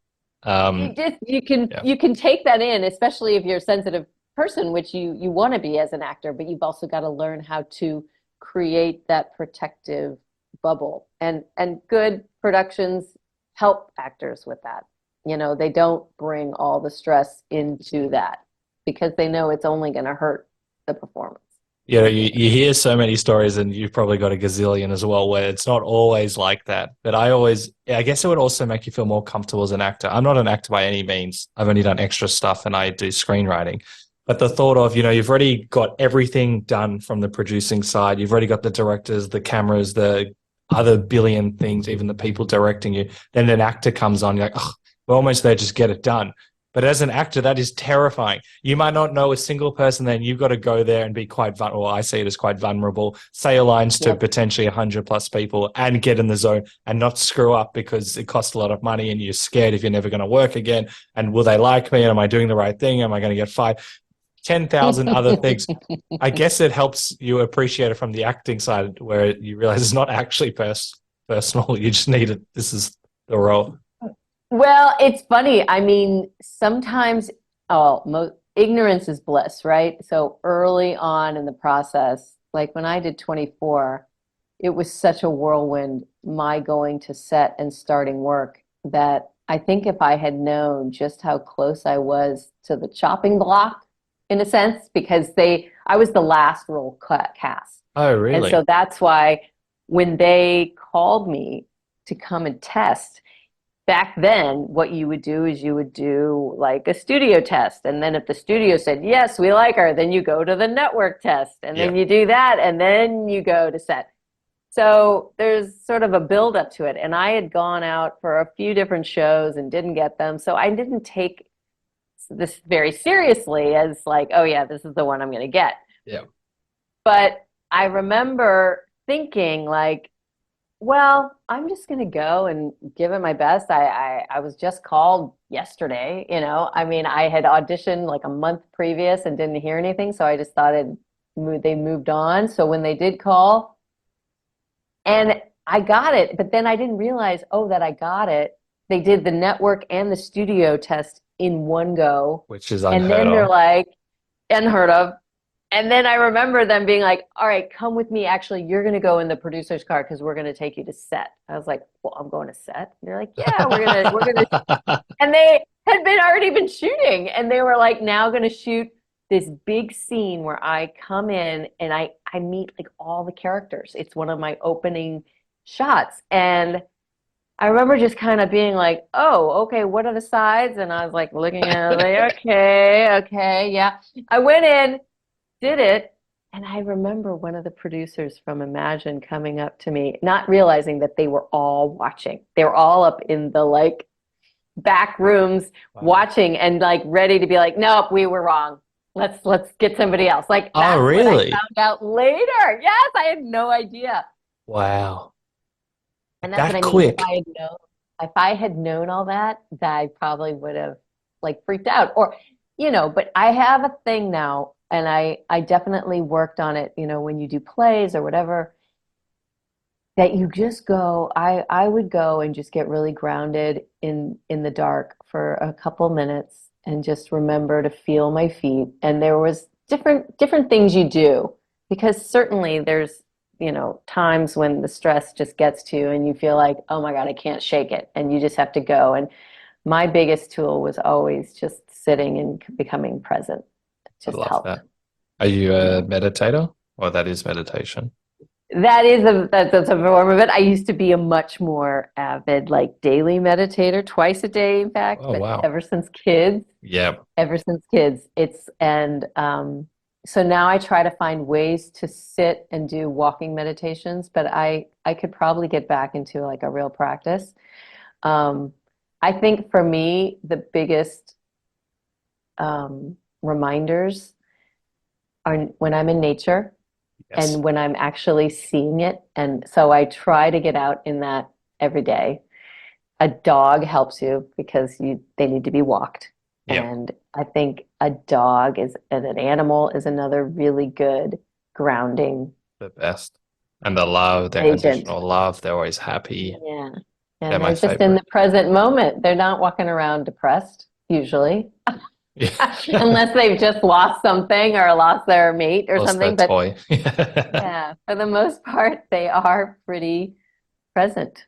you can take that in, especially if you're a sensitive person, which you want to be as an actor, but you've also got to learn how to create that protective bubble. And good productions help actors with that. They don't bring all the stress into that, because they know it's only going to hurt the performance. You hear so many stories, and you've probably got a gazillion as well, where it's not always like that. But I guess it would also make you feel more comfortable as an actor. I'm not an actor by any means. I've only done extra stuff and I do screenwriting. But the thought of, you've already got everything done from the producing side. You've already got the directors, the cameras, the other billion things, even the people directing you. Then an actor comes on, you're like, oh, we're almost there, just get it done. But as an actor, that is terrifying. You might not know a single person, then you've got to go there and be quite vulnerable. I see it as quite vulnerable. Say your lines to potentially 100+ people and get in the zone and not screw up, because it costs a lot of money and you're scared if you're never going to work again. And will they like me? And am I doing the right thing? Am I going to get fired? 10,000 other things. I guess it helps you appreciate it from the acting side, where you realize it's not actually personal. You just need it. This is the role. Well, it's funny. I mean, sometimes, ignorance is bliss, right? So early on in the process, like when I did 24, it was such a whirlwind, my going to set and starting work, that I think if I had known just how close I was to the chopping block, in a sense, because I was the last role cast. Oh, really? And so that's why when they called me to come and test, back then, what you would do is you would do like a studio test. And then if the studio said, yes, we like her, then you go to the network test. And then you do that, and then you go to set. So there's sort of a build up to it. And I had gone out for a few different shows and didn't get them. So I didn't take this very seriously as like, oh yeah, this is the one I'm going to get. Yeah. But I remember thinking like, well, I'm just going to go and give it my best. I was just called yesterday, I mean, I had auditioned like a month previous and didn't hear anything. So I just thought they moved on. So when they did call, and I got it, but then I didn't realize, that I got it. They did the network and the studio test in one go. Which is unheard of. And then they're like, unheard of. And then I remember them being like, all right, come with me. Actually, you're going to go in the producer's car because we're going to take you to set. I was like, well, I'm going to set. And they're like, yeah, we're going to. And they had already been shooting. And they were like, now going to shoot this big scene where I come in and I meet like all the characters. It's one of my opening shots. And I remember just kind of being like, oh, okay, what are the sides? And I was like looking at it, like, okay, yeah. I went in, did it, and I remember one of the producers from Imagine coming up to me, not realizing that they were all watching. They were all up in the like back rooms watching and like ready to be like, nope, we were wrong. Let's get somebody else. Like, that's oh, really? what I found out later. Yes, I had no idea. Wow. And that's that what I mean. quick. If I had known all that I probably would have like freaked out, or, but I have a thing now, and I definitely worked on it, when you do plays or whatever, that you just go, I would go and just get really grounded in the dark for a couple minutes and just remember to feel my feet. And there was different things you do, because certainly there's, times when the stress just gets to you and you feel like, oh my God, I can't shake it. And you just have to go. And my biggest tool was always just sitting and becoming present. It just helped. That. Are you a meditator? Or that is meditation? That's a form of it. I used to be a much more avid, like daily meditator, twice a day, in fact, Oh, but wow. ever since kids, so now I try to find ways to sit and do walking meditations, but I could probably get back into like a real practice. Um, I think for me, the biggest reminders are when I'm in nature Yes. and when I'm actually seeing it. And so I try to get out in that every day. A dog helps you because they need to be walked. Yep. And I think a dog and an animal is another really good grounding The best. And the love, the agent. unconditional love, they're always happy. Yeah. They're And my they're just in favorite. the present moment. They're not walking around depressed, usually, Yeah. unless they've just lost something or lost their mate or Lost their something. But toy. yeah, for the most part, they are pretty present.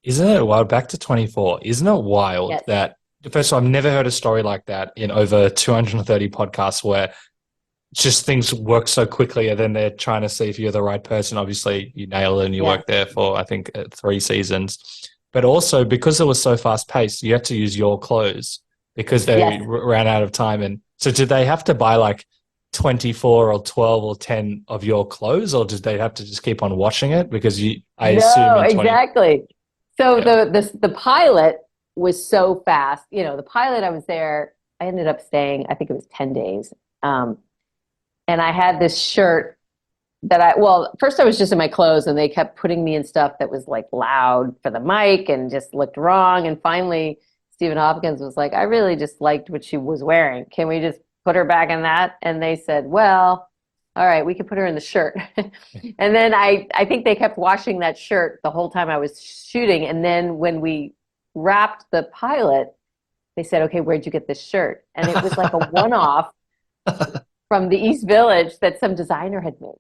Isn't it wild? Back to 24. Isn't it wild Yes. that, first of all, I've never heard a story like that in over 230 podcasts where just things work so quickly and then they're trying to see if you're the right person. Obviously, you nailed it and you Yes. worked there for, I think, 3 seasons. But also, because it was so fast paced, you had to use your clothes because they Yes. ran out of time. And so, did they have to buy like 24 or 12 or 10 of your clothes, or did they have to just keep on washing it? Because I assume No, in 20. exactly. So Yeah. the pilot was so fast. You know, the pilot, I was there, I ended up staying, I think it was 10 days. Um, and I had this shirt well, first I was just in my clothes and they kept putting me in stuff that was like loud for the mic and just looked wrong. And finally, Stephen Hopkins was like, I really just liked what she was wearing. Can we just put her back in that? And they said, well, all right, we could put her in the shirt. And then I think they kept washing that shirt the whole time I was shooting. And then when we wrapped the pilot, they said, okay, where'd you get this shirt? And it was like a one-off from the East Village that some designer had made.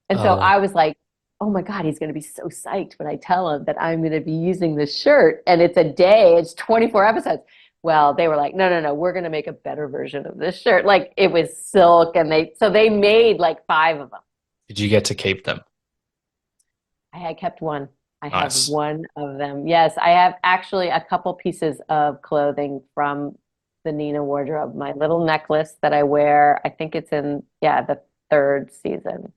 And so Oh, I was like, oh my God, he's going to be so psyched when I tell him that I'm going to be using this shirt. And it's a day, it's 24 episodes. Well, they were like, no, no, no, we're going to make a better version of this shirt. Like it was silk. And so they made like 5 of them. did you get to keep them? I had kept one. I have Nice. one of them. Yes, I have actually a couple pieces of clothing from the Nina wardrobe. My little necklace that I wear, I think it's in, yeah, the 3rd season,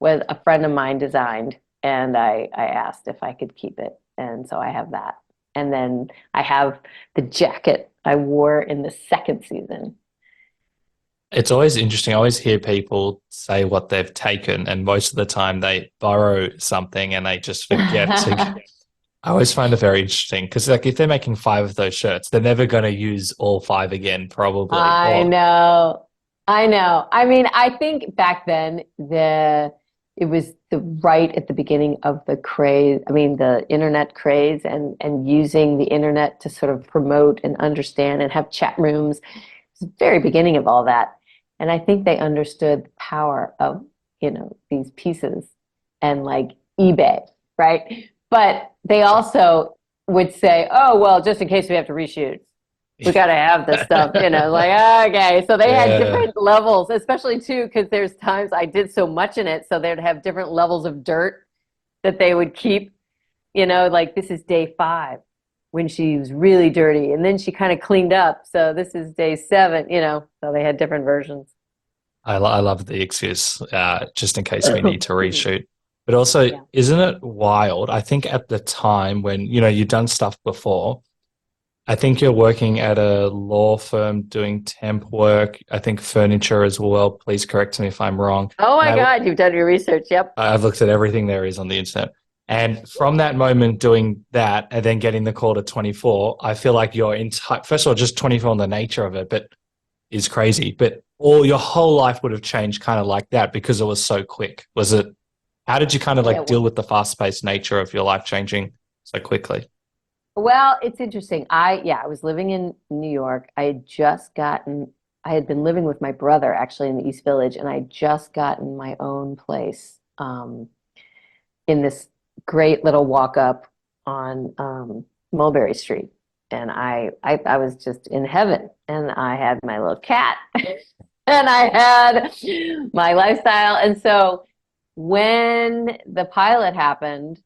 was a friend of mine designed, and I asked if I could keep it. And so I have that. And then I have the jacket I wore in the 2nd season. It's always interesting. I always hear people say what they've taken, and most of the time they borrow something and they just forget to. I always find it very interesting because, like, if they're making 5 of those shirts, they're never going to use all 5 again, probably. I Or know. I know. I mean, I think back then it was the right at the beginning of the craze, I mean the internet craze and using the internet to sort of promote and understand and have chat rooms. It's the very beginning of all that. And I think they understood the power of, these pieces and like eBay, right? But they also would say, oh, well, just in case we have to reshoot, we got to have this stuff, like, okay. So they had yeah, different levels, especially too, because there's times I did so much in it. So they'd have different levels of dirt that they would keep, like this is day 5 when she was really dirty. And then she kind of cleaned up. So this is day 7, so they had different versions. I love the excuse, just in case we need to reshoot. But also, Yeah. isn't it wild? I think at the time when, you've done stuff before, I think you're working at a law firm doing temp work. I think furniture as well. Please correct me if I'm wrong. Oh my And God, you've done your research. Yep. I've looked at everything there is on the internet. And from that moment doing that and then getting the call to 24, I feel like your entire, first of all, just 24 on the nature of it, but is crazy. But all your whole life would have changed kind of like that because it was so quick. How did you kind of Yeah. like deal with the fast paced nature of your life changing so quickly? Well, it's interesting. I was living in New York. I had been living with my brother actually in the East Village, and I had just gotten my own place in this great little walk up on Mulberry Street. And I was just in heaven, and I had my little cat. and I had my lifestyle. And so when the pilot happened,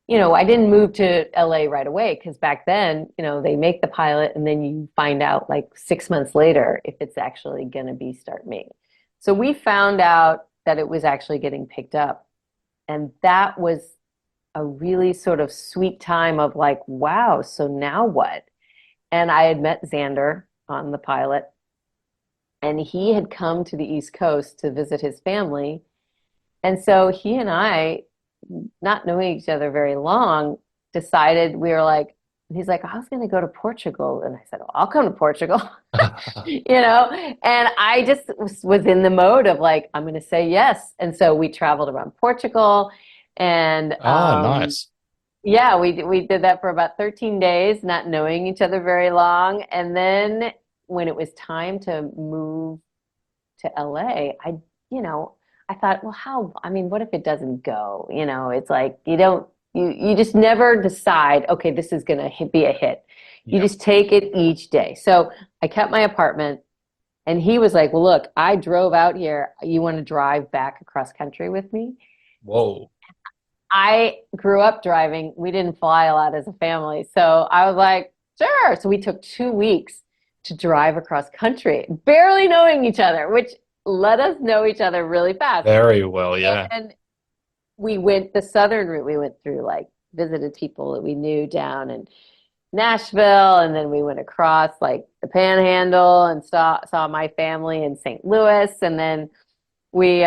I didn't move to LA right away because back then, they make the pilot and then you find out like 6 months later if it's actually going to be start May. So we found out that it was actually getting picked up. And that was a really sort of sweet time of like, wow, so now what? And I had met Xander on the pilot, and he had come to the East Coast to visit his family. And so he and I, not knowing each other very long, decided we were like, he's like, I was going to go to Portugal. And I said, well, I'll come to Portugal, and I just was in the mode of like, I'm going to say yes. And so we traveled around Portugal and, Oh, nice. yeah, we did that for about 13 days, not knowing each other very long. And then when it was time to move to LA, I thought, well, what if it doesn't go? It's like you just never decide, okay, this is going to be a hit. You just take it each day. So I kept my apartment, and he was like, well, look, I drove out here. You want to drive back across country with me? Whoa. I grew up driving. We didn't fly a lot as a family. So I was like, sure. So we took 2 weeks to drive across country, barely knowing each other, which let us know each other really fast. Very well, yeah. And we went the southern route. We went through visited people that we knew down in Nashville, and then we went across the Panhandle and saw my family in St. Louis, and then we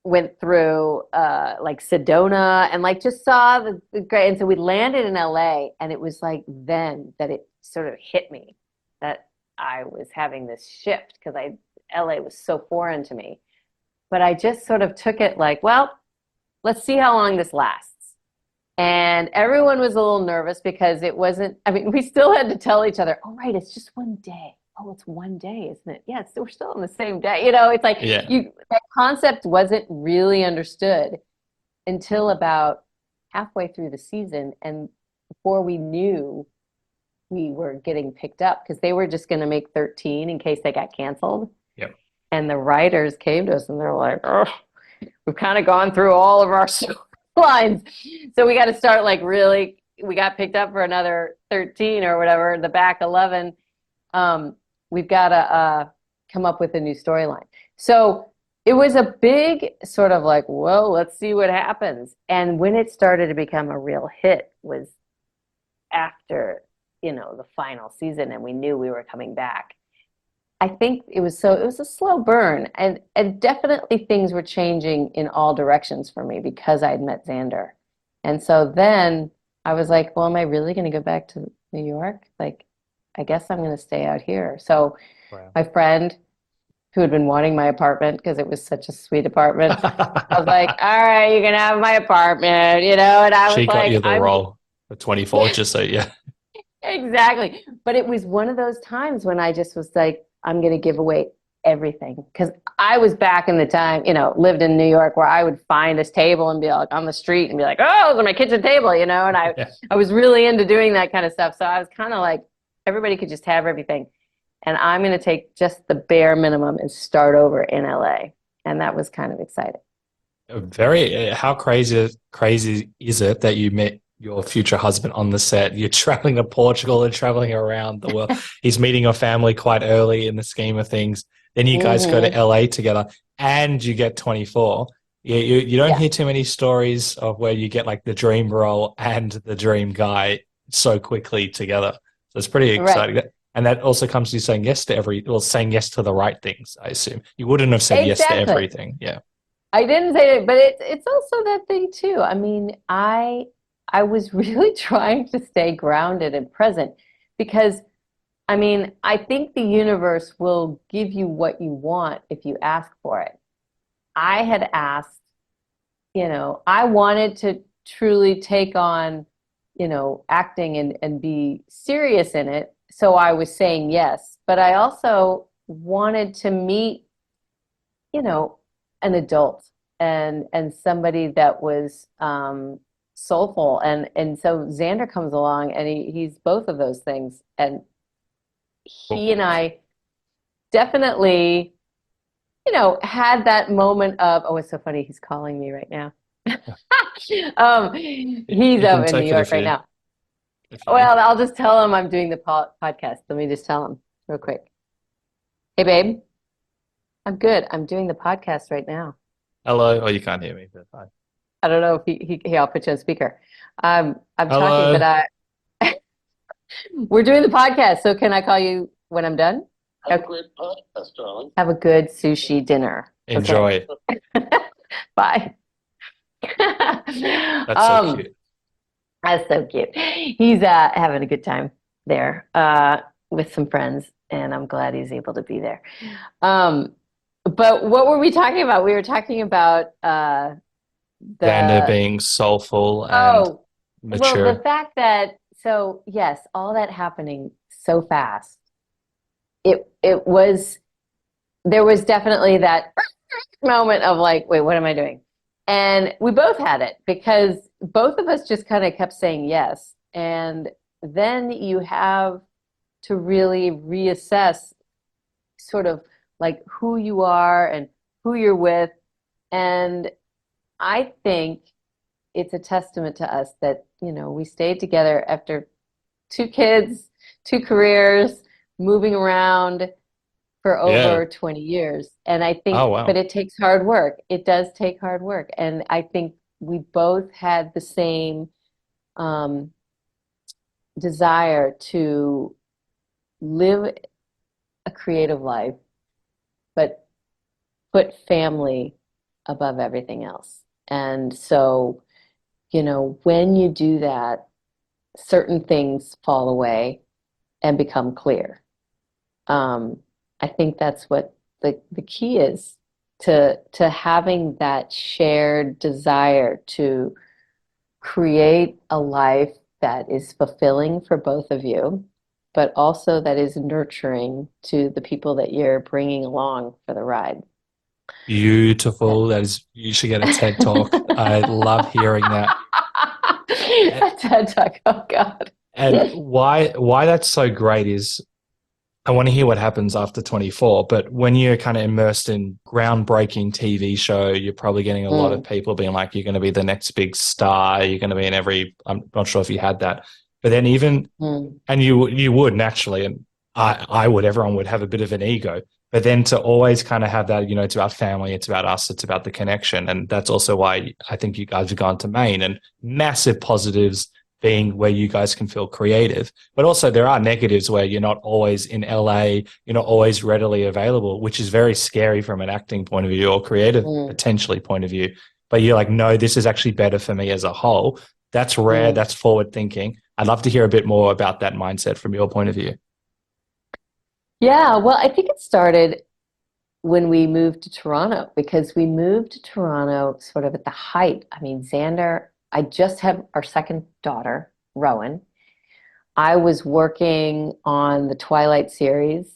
went through Sedona and just saw the great. And so we landed in LA, and it was then that it sort of hit me that I was having this shift because LA was so foreign to me. But I just sort of took it well, let's see how long this lasts. And everyone was a little nervous because it wasn't, we still had to tell each other, oh, right, it's just one day. Oh, it's one day, isn't it? Yeah, we're still on the same day. It's like that concept wasn't really understood until about halfway through the season. And before we knew we were getting picked up because they were just going to make 13 in case they got canceled. Yep. And the writers came to us and they're like, oh, we've kind of gone through all of our lines. So we got to start really, we got picked up for another 13 or whatever, the back 11. We've got to come up with a new storyline. So it was a big sort of whoa, let's see what happens. And when it started to become a real hit was after, the final season, and we knew we were coming back. I think it was a slow burn, and definitely things were changing in all directions for me because I'd met Xander. And so then I was like, well, am I really going to go back to New York? I guess I'm going to stay out here. So my friend who had been wanting my apartment because it was such a sweet apartment, I was like, all right, you can have my apartment, and I was She got you the I'm role for 24, just so, yeah. Exactly. But it was one of those times when I just was like, I'm going to give away everything. Because I was back in the time, lived in New York where I would find this table and be on the street and be like, oh, it's my kitchen table, and I was really into doing that kind of stuff. So I was kind of like, everybody could just have everything. And I'm going to take just the bare minimum and start over in LA. And that was kind of exciting. How crazy is it that you met your future husband on the set? You're traveling to Portugal and traveling around the world. He's meeting your family quite early in the scheme of things. Then you guys go to LA together and you get 24. You don't hear too many stories of where you get the dream role and the dream guy so quickly together. So it's pretty exciting. Right. And that also comes to you saying yes to saying yes to the right things, I assume. You wouldn't have said yes to everything. Yeah. I didn't say it, but it's also that thing too. I was really trying to stay grounded and present because, I think the universe will give you what you want if you ask for it. I had asked, I wanted to truly take on, acting and be serious in it. So I was saying yes, but I also wanted to meet, an adult and somebody that was, soulful, and so Xander comes along and he's both of those things, and he and I definitely, had that moment of, oh, it's so funny, he's calling me right now. He's You can up in New take it York right now. if you need. Well, I'll just tell him I'm doing the podcast. Let me just tell him real quick. Hey, babe, I'm good. I'm doing the podcast right now. Hello. Oh, you can't hear me, but fine. I don't know if I'll put you on speaker. I'm talking, Hello. but we're doing the podcast. So can I call you when I'm done? Have a great podcast, darling. Have a good sushi dinner. Okay. Enjoy. Bye. That's so cute. That's so cute. He's having a good time there with some friends, and I'm glad he's able to be there. But what were we talking about? We were talking about Xander being soulful and mature. Well, the fact that, so yes, all that happening so fast. There was definitely that moment of like, wait, what am I doing? And we both had it because both of us just kind of kept saying yes. And then you have to really reassess sort of like who you are and who you're with. And I think it's a testament to us that, we stayed together after 2 kids, 2 careers, moving around for over 20 years. And I think, Oh, wow. but it takes hard work. It does take hard work. And I think we both had the same desire to live a creative life, but put family above everything else. And so, when you do that, certain things fall away and become clear. I think that's what the key is to having that shared desire to create a life that is fulfilling for both of you, but also that is nurturing to the people that you're bringing along for the ride. Beautiful. You should get a TED Talk. I love hearing that. A TED Talk, oh God. And why that's so great is I want to hear what happens after 24, but when you're kind of immersed in groundbreaking TV show, you're probably getting a lot of people being like, you're going to be the next big star. You're going to be in I'm not sure if you had that, but then and you would naturally, and I would, everyone would have a bit of an ego, but then to always kind of have that, it's about family, it's about us, it's about the connection. And that's also why I think you guys have gone to Maine, and massive positives being where you guys can feel creative. But also there are negatives where you're not always in LA, you're not always readily available, which is very scary from an acting point of view or creative potentially point of view. But you're like, no, this is actually better for me as a whole. That's rare. That's forward thinking. I'd love to hear a bit more about that mindset from your point of view. Yeah, well, I think it started when we moved to Toronto, because we moved to Toronto sort of at the height. I mean, Xander, I just had our second daughter, Rowan. I was working on the Twilight series,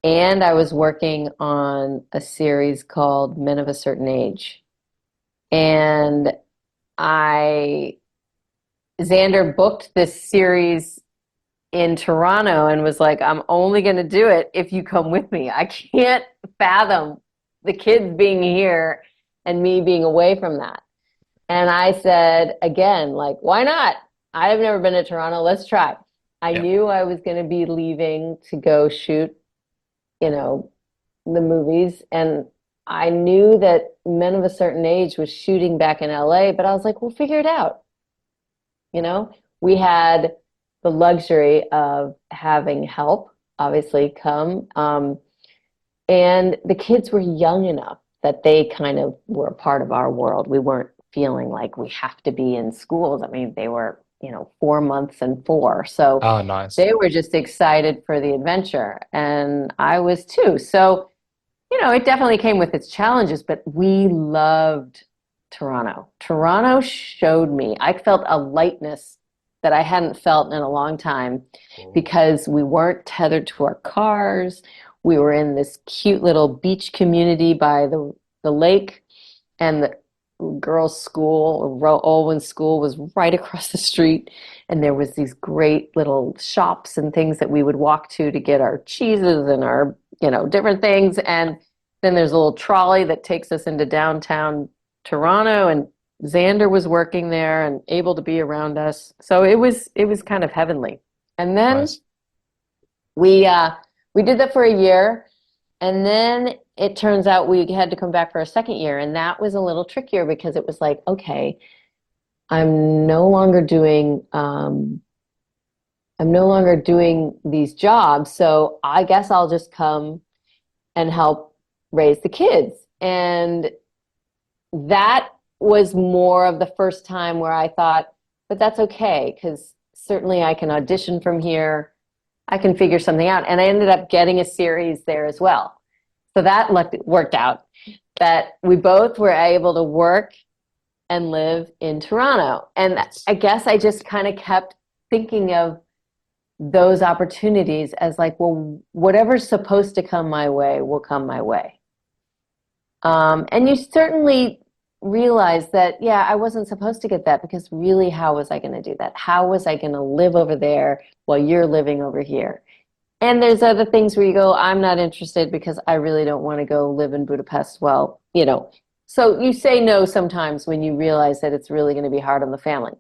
and I was working on a series called Men of a Certain Age. And Xander booked this series in Toronto and was like, I'm only going to do it if you come with me. I can't fathom the kids being here and me being away from that. And I said, again, like, why not? I've never been to Toronto. Let's try. I knew I was going to be leaving to go shoot, the movies. And I knew that Men of a Certain Age was shooting back in LA, but I was like, we'll figure it out. We had the luxury of having help, obviously, come. And the kids were young enough that they kind of were a part of our world. We weren't feeling like we have to be in schools. I mean, they were, 4 months and 4. So Nice. They were just excited for the adventure. And I was too. So, it definitely came with its challenges, but we loved Toronto. Toronto showed me, I felt a lightness that I hadn't felt in a long time, because we weren't tethered to our cars. We were in this cute little beach community by the lake, and the girls' school, Olwen's school, was right across the street. And there was these great little shops and things that we would walk to get our cheeses and our, different things. And then there's a little trolley that takes us into downtown Toronto, and Xander was working there and able to be around us. So it was kind of heavenly. And then Nice. we did that for a year, and then it turns out we had to come back for a second year, and that was a little trickier because it was like, okay, I'm no longer doing these jobs, so I guess I'll just come and help raise the kids. And that was more of the first time where I thought, but that's okay, because certainly I can audition from here. I can figure something out. And I ended up getting a series there as well. So that worked out, that we both were able to work and live in Toronto. And I guess I just kind of kept thinking of those opportunities as like, well, whatever's supposed to come my way will come my way. And you certainly realize that, yeah, I wasn't supposed to get that, because really, how was I going to do that? How was I going to live over there while you're living over here? And there's other things where you go, I'm not interested because I really don't want to go live in Budapest. Well, so you say no sometimes when you realize that it's really going to be hard on the family.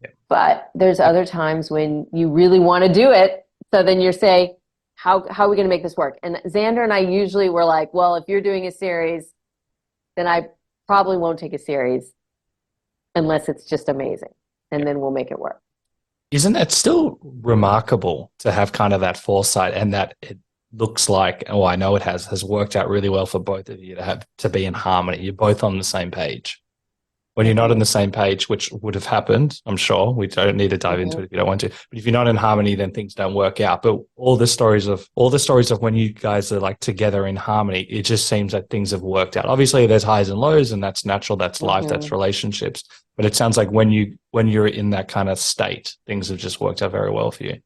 Yeah. But there's other times when you really want to do it. So then you say, how are we going to make this work? And Xander and I usually were like, well, if you're doing a series, then I probably won't take a series unless it's just amazing. And then we'll make it work. Isn't that still remarkable to have kind of that foresight, and that it looks like, I know it has worked out really well for both of you to be in harmony. You're both on the same page. When you're not on the same page, which would have happened, I'm sure, we don't need to dive into it if you don't want to, but if you're not in harmony, then things don't work out. But all the stories of when you guys are like together in harmony, it just seems like things have worked out. Obviously there's highs and lows, and that's natural, that's life, that's relationships. But it sounds like when you're in that kind of state, things have just worked out very well for you.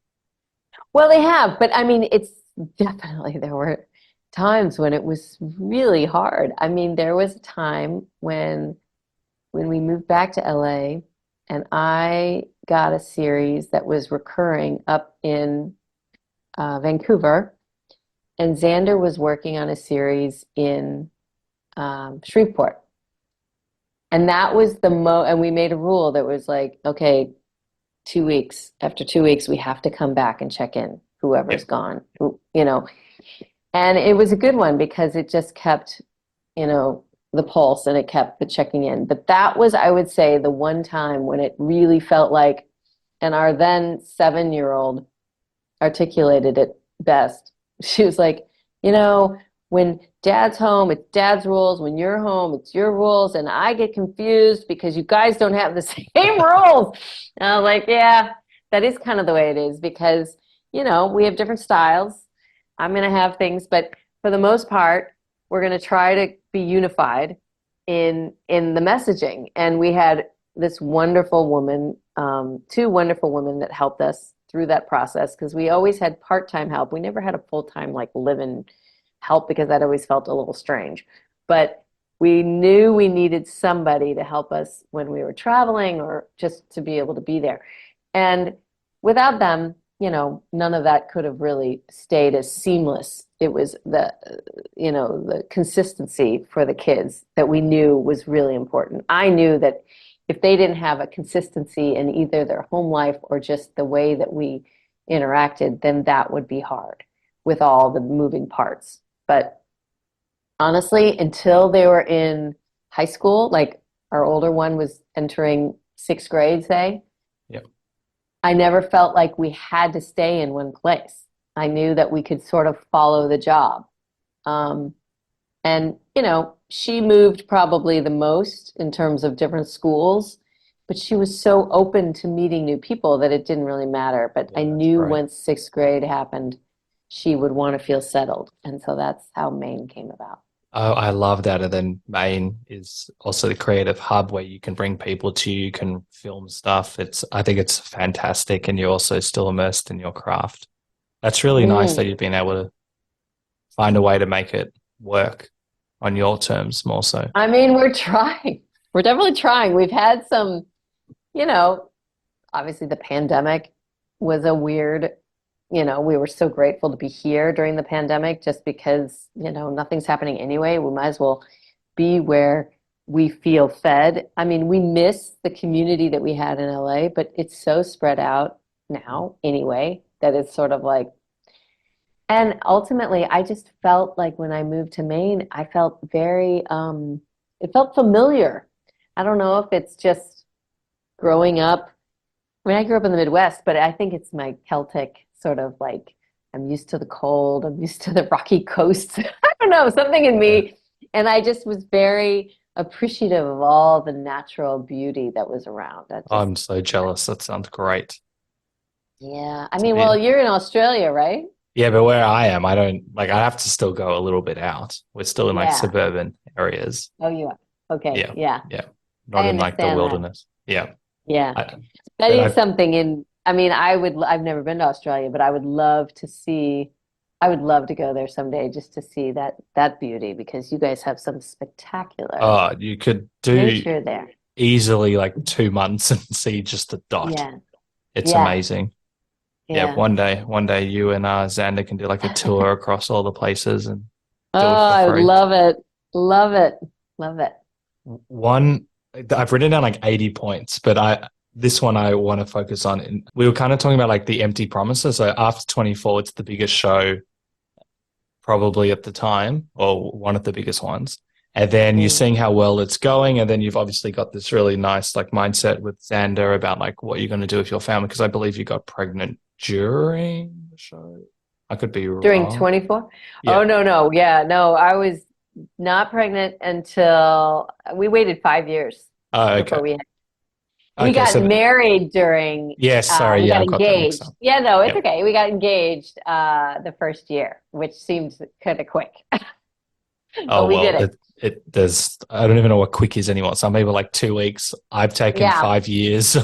Well, they have, but I mean, it's definitely, there were times when it was really hard. I mean, there was a time when we moved back to LA, and I got a series that was recurring up in Vancouver, and Xander was working on a series in Shreveport. And that was and we made a rule that was like, okay, 2 weeks, after 2 weeks, we have to come back and check in, whoever's gone, And it was a good one because it just kept, the pulse, and it kept the checking in. But that was, I would say, the one time when it really felt like, and our then 7-year-old articulated it best. She was like, when dad's home, it's dad's rules. When you're home, it's your rules. And I get confused because you guys don't have the same rules. And I was like, yeah, that is kind of the way it is, because, we have different styles. I'm going to have things, but for the most part, we're going to try to be unified in the messaging. And we had this wonderful woman, 2 wonderful women that helped us through that process, because we always had part-time help. We never had a full-time live-in help, because that always felt a little strange. But we knew we needed somebody to help us when we were traveling, or just to be able to be there. And without them, none of that could have really stayed as seamless. It was the consistency for the kids that we knew was really important. I knew that if they didn't have a consistency in either their home life or just the way that we interacted, then that would be hard with all the moving parts. But honestly, until they were in high school, like our older one was entering 6th grade, say, I never felt like we had to stay in one place. I knew that we could sort of follow the job. And, she moved probably the most in terms of different schools, but she was so open to meeting new people that it didn't really matter. But I knew once 6th grade happened, she would want to feel settled. And so that's how Maine came about. Oh, I love that. And then Maine is also the creative hub where you can bring people to you, can film stuff. I think it's fantastic. And you're also still immersed in your craft. That's really nice that you've been able to find a way to make it work on your terms more so. I mean, we're trying. We're definitely trying. We've had some, obviously the pandemic was a weird you know, we were so grateful to be here during the pandemic just because, you know, nothing's happening anyway. We might as well be where we feel fed. I mean, we miss the community that we had in LA, but it's so spread out now anyway that it's sort of like, and ultimately, I just felt like when I moved to Maine, I felt very, it felt familiar. I don't know if it's just growing up. I mean, I grew up in the Midwest, but I think it's my Celtic sort of like, I'm used to the cold, I'm used to the rocky coasts. I don't know, something in me. And I just was very appreciative of all the natural beauty that was around. I'm so jealous. That sounds great. Yeah. I mean, well, you're in Australia, right? Yeah, but where I am, I don't like. I have to still go a little bit out. We're still in like Yeah. suburban areas. Oh, you are. Okay. Yeah, Yeah. yeah, not I in like the understand that. wilderness. Yeah, Yeah. I, That but is something in, I mean, I've never been to Australia, but I would love to see, I would love to go there someday just to see that beauty because you guys have some spectacular you could do nature there. easily like 2 months and see just a dot. Yeah. It's Yeah. amazing. Yeah, Yeah. one day you and Xander can do like a tour across all the places and Oh, do it I for would free. love it. Love it. Love it. One, I've written down like 80 points, but this one I want to focus on. And we were kind of talking about like the empty promises. So after 24, it's the biggest show probably at the time, or one of the biggest ones. And then you're seeing how well it's going. And then you've obviously got this really nice like mindset with Xander about like what you're going to do with your family. Because I believe you got pregnant during the show. I could be During wrong. 24? Yeah. Oh, no. Yeah, no, I was not pregnant until we waited 5 years Okay. before we Okay, got so married during, yes, sorry, we yeah, got I've got that mixed engaged. up. Yeah, no, it's Yeah. okay. We got engaged the first year, which seemed kind of quick. Oh, But we well, did it. there's, I don't even know what quick is anymore. Some people like 2 weeks. I've taken Yeah, 5 years.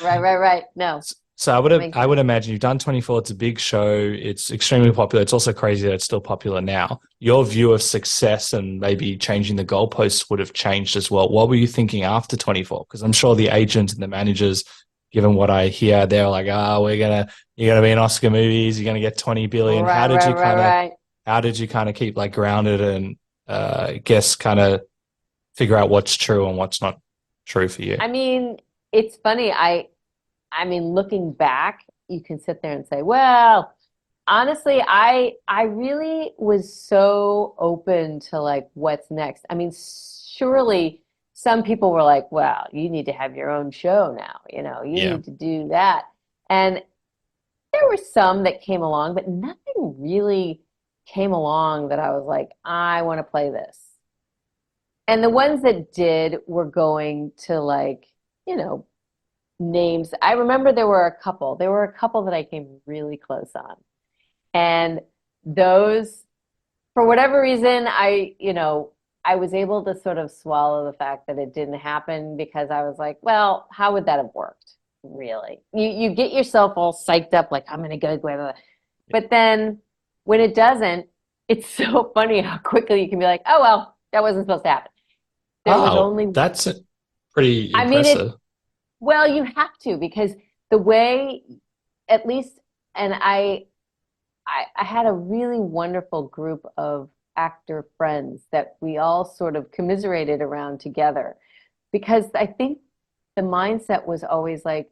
right. No, So makes I sense. would imagine you've done 24. It's a big show. It's extremely popular. It's also crazy that it's still popular now. Your view of success and maybe changing the goalposts would have changed as well. What were you thinking after 24? Because I'm sure the agents and the managers, given what I hear, they're like, you're gonna be in Oscar movies. You're gonna get 20 billion. Right. How did you kind of keep like grounded and guess kind of figure out what's true and what's not true for you? I mean, it's funny. I mean, looking back, you can sit there and say, well, honestly, I really was so open to like what's next. I mean, surely some people were like, well, you need to have your own show now, you know, you Yeah. need to do that. And there were some that came along, but nothing really came along that I was like, I want to play this. And the ones that did were going to like, you know, names. I remember there were a couple. There were a couple that I came really close on. And those, for whatever reason, I was able to sort of swallow the fact that it didn't happen because I was like, well, how would that have worked? Really? You get yourself all psyched up like I'm gonna go, blah, blah, blah. But then when it doesn't, it's so funny how quickly you can be like, oh well, that wasn't supposed to happen. There was only, That's pretty I mean, impressive. well, you have to because the way, at least, and I had a really wonderful group of actor friends that we all sort of commiserated around together because I think the mindset was always like,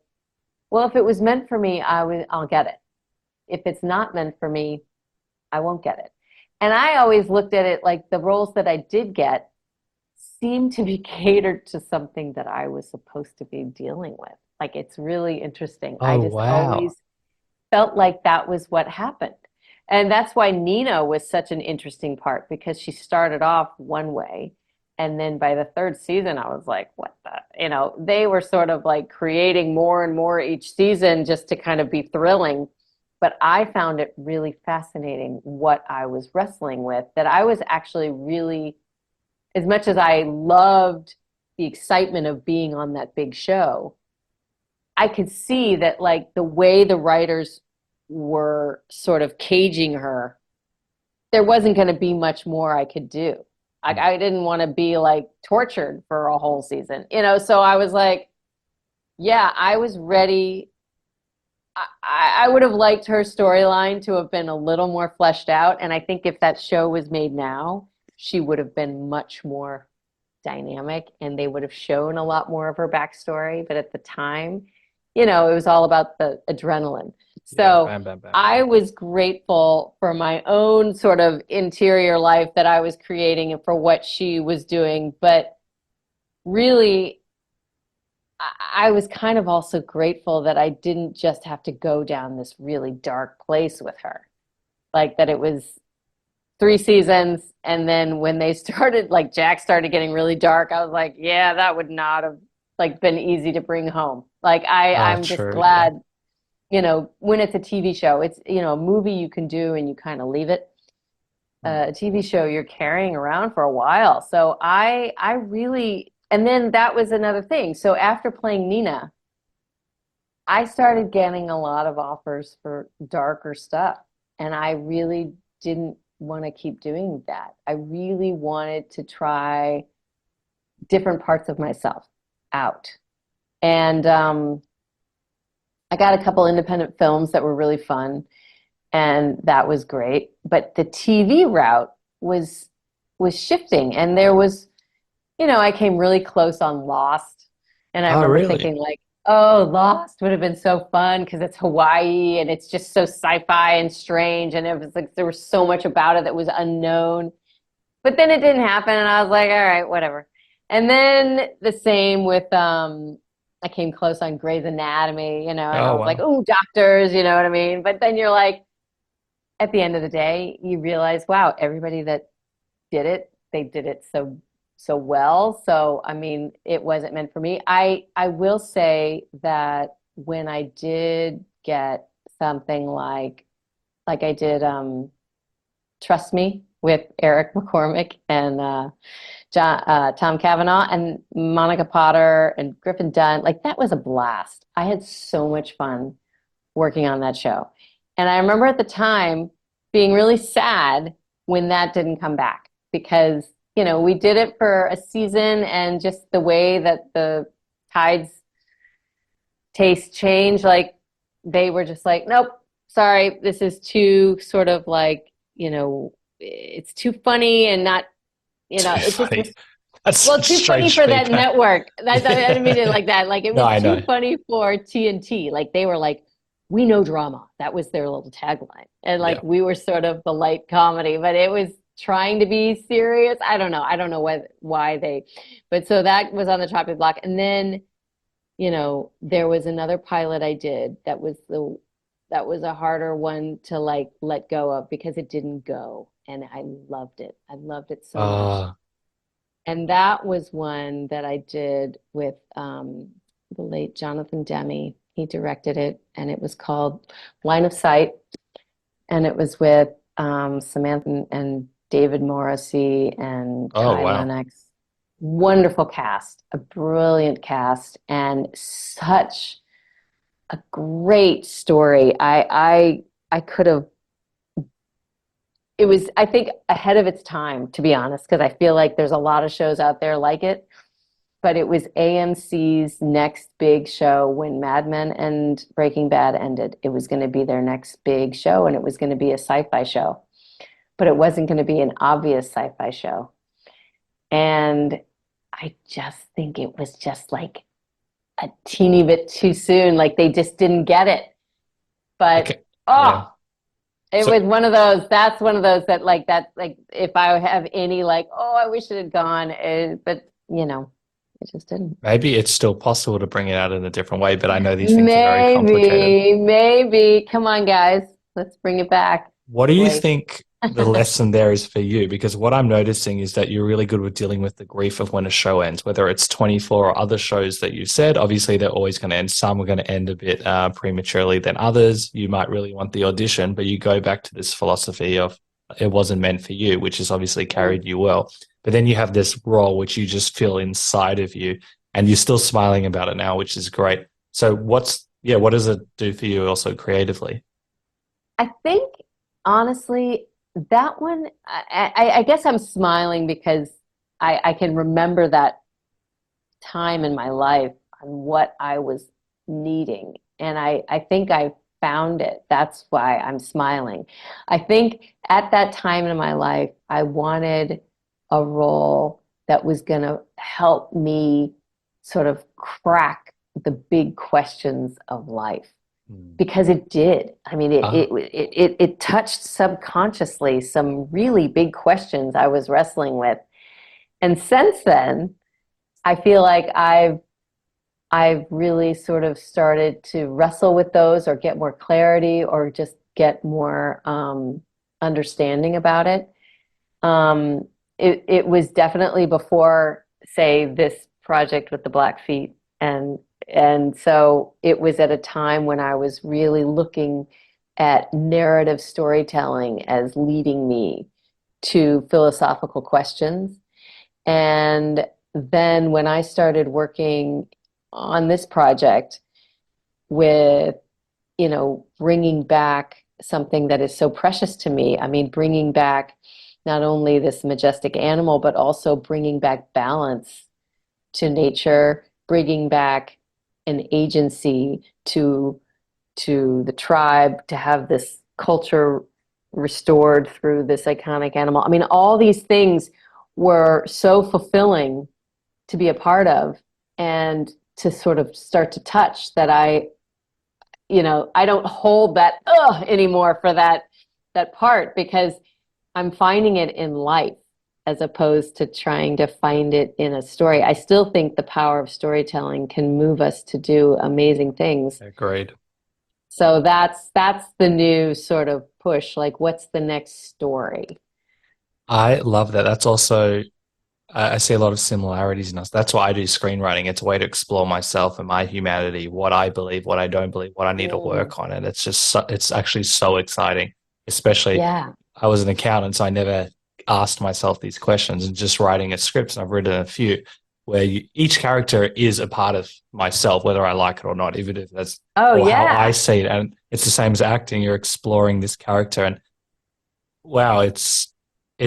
well, if it was meant for me, I'll get it. If it's not meant for me, I won't get it. And I always looked at it like the roles that I did get seemed to be catered to something that I was supposed to be dealing with. Like it's really interesting. I Oh, just wow. always felt like that was what happened. And that's why Nina was such an interesting part because she started off one way. And then by the third season, I was like, what the, you know, they were sort of like creating more and more each season just to kind of be thrilling. But I found it really fascinating what I was wrestling with, that I was actually really, as much as I loved the excitement of being on that big show, I could see that like the way the writers were sort of caging her, there wasn't going to be much more I could do. I didn't want to be like tortured for a whole season, you know? So I was like, yeah, I was ready I would have liked her storyline to have been a little more fleshed out. And I think if that show was made now, she would have been much more dynamic and they would have shown a lot more of her backstory. But at the time, it was all about the adrenaline. So Bam, bam, bam. I was grateful for my own sort of interior life that I was creating and for what she was doing. But really, I was kind of also grateful that I didn't just have to go down this really dark place with her. Like that it was 3 seasons, and then when they started, like Jack started getting really dark, I was like, yeah, that would not have like been easy to bring home. Like I'm just True, glad, when it's a TV show, it's, a movie you can do and you kind of leave it. A TV show you're carrying around for a while. So I really, and then that was another thing. So after playing Nina, I started getting a lot of offers for darker stuff. And I really didn't want to keep doing that. I really wanted to try different parts of myself out. And I got a couple independent films that were really fun. And that was great. But the TV route was shifting. And there was, I came really close on Lost. And I remember really? thinking like, oh, Lost would have been so fun because it's Hawaii and it's just so sci-fi and strange. And it was like there was so much about it that was unknown. But then it didn't happen. And I was like, all right, whatever. And then the same with, I came close on Grey's Anatomy, and I was like, oh, doctors, you know what I mean? But then you're like, at the end of the day, you realize, wow, everybody that did it, they did it so well. So, I mean, it wasn't meant for me. I will say that when I did get something like I did Trust Me with Eric McCormick and Tom Cavanaugh and Monica Potter and Griffin Dunn, like that was a blast. I had so much fun working on that show. And I remember at the time being really sad when that didn't come back because, we did it for a season and just the way that the tides taste changed, like they were just like, nope, sorry, this is too sort of like, it's too funny and not, it's funny. just That's well, too funny for that network. I didn't mean it like that. Like it was too funny for TNT. Like they were like, we know drama. That was their little tagline. And like we were sort of the light comedy, but it was trying to be serious. I don't know why they, but so that was on the chopping block. And then, there was another pilot I did that was a harder one to like let go of because it didn't go. And I loved it. I loved it so much. And that was one that I did with the late Jonathan Demme. He directed it, and it was called Line of Sight. And it was with Samantha and David Morrissey and Kai Lennox. Wonderful cast, a brilliant cast, and such a great story. I could have. It was, I think, ahead of its time, to be honest, because I feel like there's a lot of shows out there like it. But it was AMC's next big show when Mad Men and Breaking Bad ended. It was going to be their next big show, and it was going to be a sci-fi show. But it wasn't going to be an obvious sci-fi show. And I just think it was just like a teeny bit too soon. Like they just didn't get it. But, it was one of those, that's one of those that like, if I have any like, oh, I wish it had gone, but it just didn't. Maybe it's still possible to bring it out in a different way, but I know these things are very complicated. Maybe. Come on, guys. Let's bring it back. What do you think the lesson there is for you? Because what I'm noticing is that you're really good with dealing with the grief of when a show ends, whether it's 24 or other shows that you said. Obviously, they're always going to end. Some are going to end a bit prematurely than others. You might really want the audition, but you go back to this philosophy of it wasn't meant for you, which has obviously carried you well. But then you have this role which you just feel inside of you, and you're still smiling about it now, which is great. So what does it do for you also creatively? I think, honestly, that one, I guess I'm smiling because I can remember that time in my life and what I was needing. And I think I found it. That's why I'm smiling. I think at that time in my life, I wanted a role that was going to help me sort of crack the big questions of life, because it did. I mean, it touched subconsciously some really big questions I was wrestling with. And since then, I feel like I've really sort of started to wrestle with those, or get more clarity, or just get more understanding about it. It was definitely before, say, this project with the Blackfeet, and so it was at a time when I was really looking at narrative storytelling as leading me to philosophical questions. And then when I started working on this project with, bringing back something that is so precious to me, I mean, bringing back not only this majestic animal, but also bringing back balance to nature, bringing back an agency to the tribe, to have this culture restored through this iconic animal. I mean, all these things were so fulfilling to be a part of, and to sort of start to touch, that I don't hold that anymore for that part, because I'm finding it in life as opposed to trying to find it in a story. I still think the power of storytelling can move us to do amazing things. Agreed. So that's the new sort of push. Like, what's the next story? I love that. That's also, I see a lot of similarities in us. That's why I do screenwriting. It's a way to explore myself and my humanity, what I believe, what I don't believe, what I need to work on. And it's just, it's actually so exciting, especially I was an accountant, so I never asked myself these questions, and just writing a script, and I've written a few where each character is a part of myself, whether I like it or not, even if that's how I see it. And it's the same as acting. You're exploring this character, and wow, it's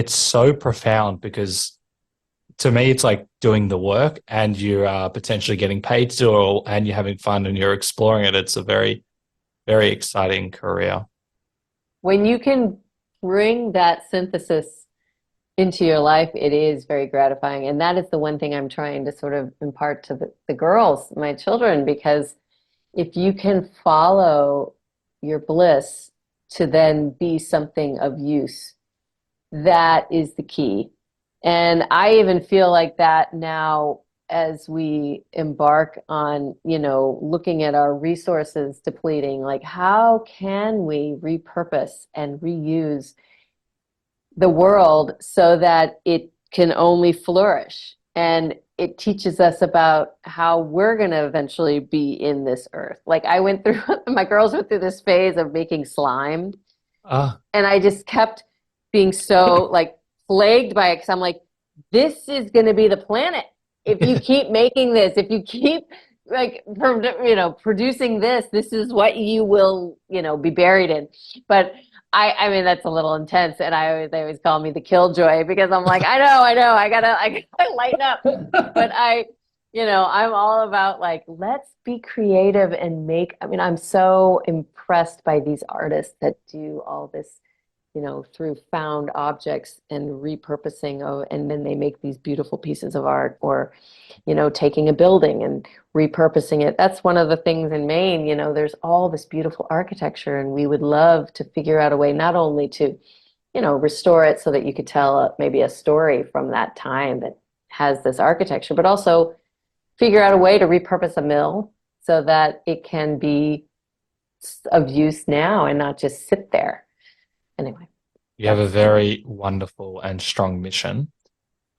so profound, because to me, it's like doing the work, and you are potentially getting paid to do it, and you're having fun, and you're exploring it. It's a very, very exciting career. When you can bring that synthesis into your life, it is very gratifying. And that is the one thing I'm trying to sort of impart to the girls, my children, because if you can follow your bliss to then be something of use, that is the key. And I even feel like that now, as we embark on, looking at our resources depleting, like, how can we repurpose and reuse the world so that it can only flourish? And it teaches us about how we're going to eventually be in this earth. Like, my girls went through this phase of making slime. And I just kept being so like plagued by it, because I'm like, this is going to be the planet. If you keep making this, if you keep producing this is what you will, be buried in. But I mean, that's a little intense. And they always call me the killjoy, because I'm like, I know, I gotta lighten up. But I'm all about, like, let's be creative and make, I'm so impressed by these artists that do all this, through found objects and repurposing and then they make these beautiful pieces of art, or, taking a building and repurposing it. That's one of the things in Maine, there's all this beautiful architecture, and we would love to figure out a way not only to, restore it so that you could tell maybe a story from that time that has this architecture, but also figure out a way to repurpose a mill so that it can be of use now and not just sit there. Anyway. You have a very wonderful and strong mission.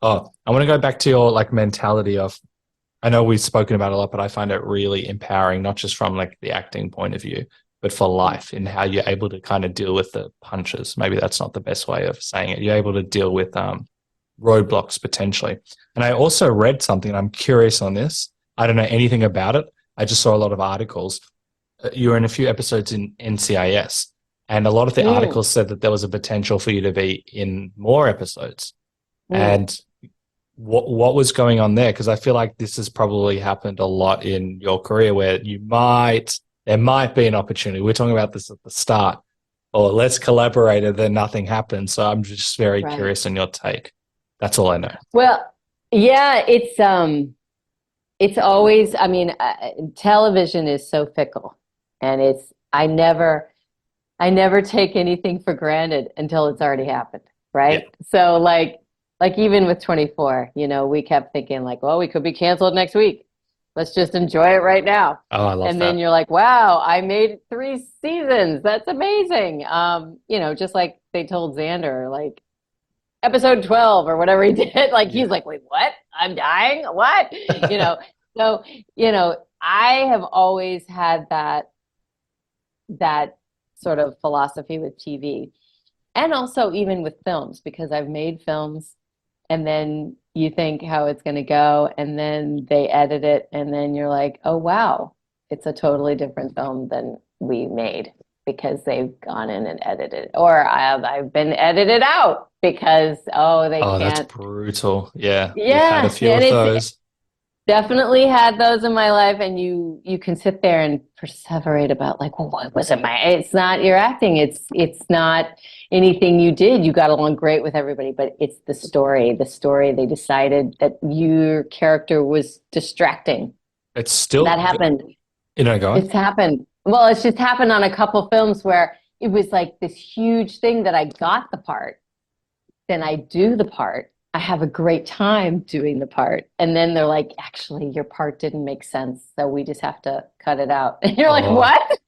I want to go back to your mentality of, I know we've spoken about it a lot, but I find it really empowering, not just from the acting point of view, but for life, in how you're able to kind of deal with the punches. Maybe that's not the best way of saying it. You're able to deal with roadblocks potentially. And I also read something, and I'm curious on this. I don't know anything about it. I just saw a lot of articles. You were in a few episodes in NCIS. And a lot of the articles said that there was a potential for you to be in more episodes. And what was going on there? Because I feel like this has probably happened a lot in your career, where there might be an opportunity. We're talking about this at the start, or let's collaborate and then nothing happens. So I'm just very Right. curious on your take. That's all I know. Well, yeah, it's always, I mean, television is so fickle, and I never take anything for granted until it's already happened, right? So like even with 24, you know, we kept thinking like, well, we could be canceled next week. Let's just enjoy it right now. Oh, I love And that. then you're like, wow, I made 3 seasons. That's amazing. You know, just like they told Xander, like episode 12 or whatever he did, like he's like, wait, what? I'm dying? What? You know, so, you know, I have always had that sort of philosophy with TV, and also even with films, because I've made films and then you think how it's going to go, and then they edit it, and then you're like, oh wow, it's a totally different film than we made because they've gone in and edited it, or I've been edited out because they Oh, that's can't. brutal. Yeah, we've had a Yeah, few and of it's those. definitely had those in my life, and you can sit there and perseverate about like, well, what was it? It's not your acting. It's not anything you did. You got along great with everybody, but it's the story. The story. They decided that your character was distracting. It's still, That happened. you know, go on. It's happened. Well, it's just happened on a couple films where it was like this huge thing that I got the part, then I do the part. I have a great time doing the part. And then they're like, actually, your part didn't make sense. So we just have to cut it out. And you're like, Oh. what?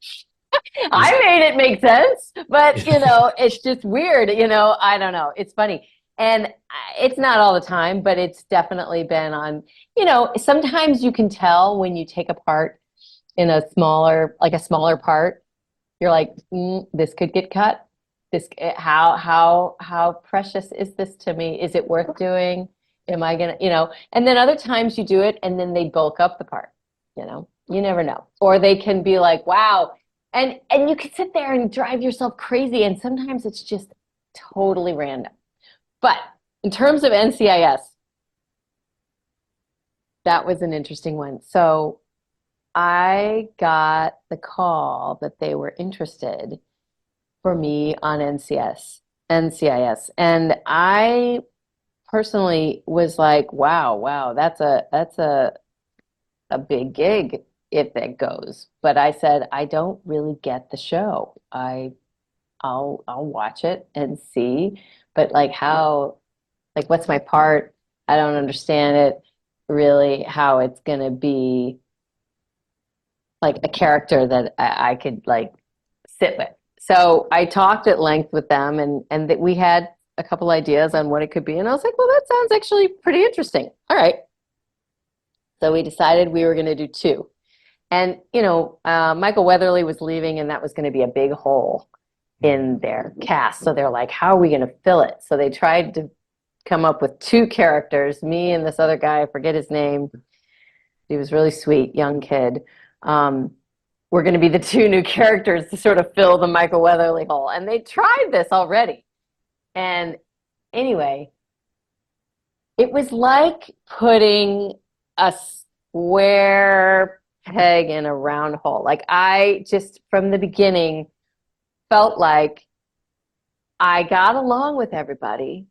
I made it make sense. But, you know, it's just weird. You know, I don't know. It's funny. And it's not all the time, but it's definitely been on, you know, sometimes you can tell when you take a part in a smaller part, you're like, this could get cut. How precious is this to me? Is it worth doing? Am I gonna, you know? And then other times you do it and then they bulk up the part, you know? You never know. Or they can be like, wow. And you can sit there and drive yourself crazy, and sometimes it's just totally random. But in terms of NCIS, that was an interesting one. So I got the call that they were interested for me on NCIS. And I personally was like, wow, that's a big gig if it goes. But I said, I don't really get the show. I'll watch it and see, but like what's my part? I don't understand it really, how it's gonna be like a character that I could like sit with. So I talked at length with them, and that we had a couple ideas on what it could be. And I was like, well, that sounds actually pretty interesting. All right. So we decided we were going to do 2. And, you know, Michael Weatherly was leaving, and that was going to be a big hole in their cast. So they're like, how are we going to fill it? So they tried to come up with 2 characters, me and this other guy, I forget his name. He was really sweet, young kid. We're going to be the 2 new characters to sort of fill the Michael Weatherly hole. And they tried this already. And anyway, it was like putting a square peg in a round hole. Like I just, from the beginning, felt like I got along with everybody,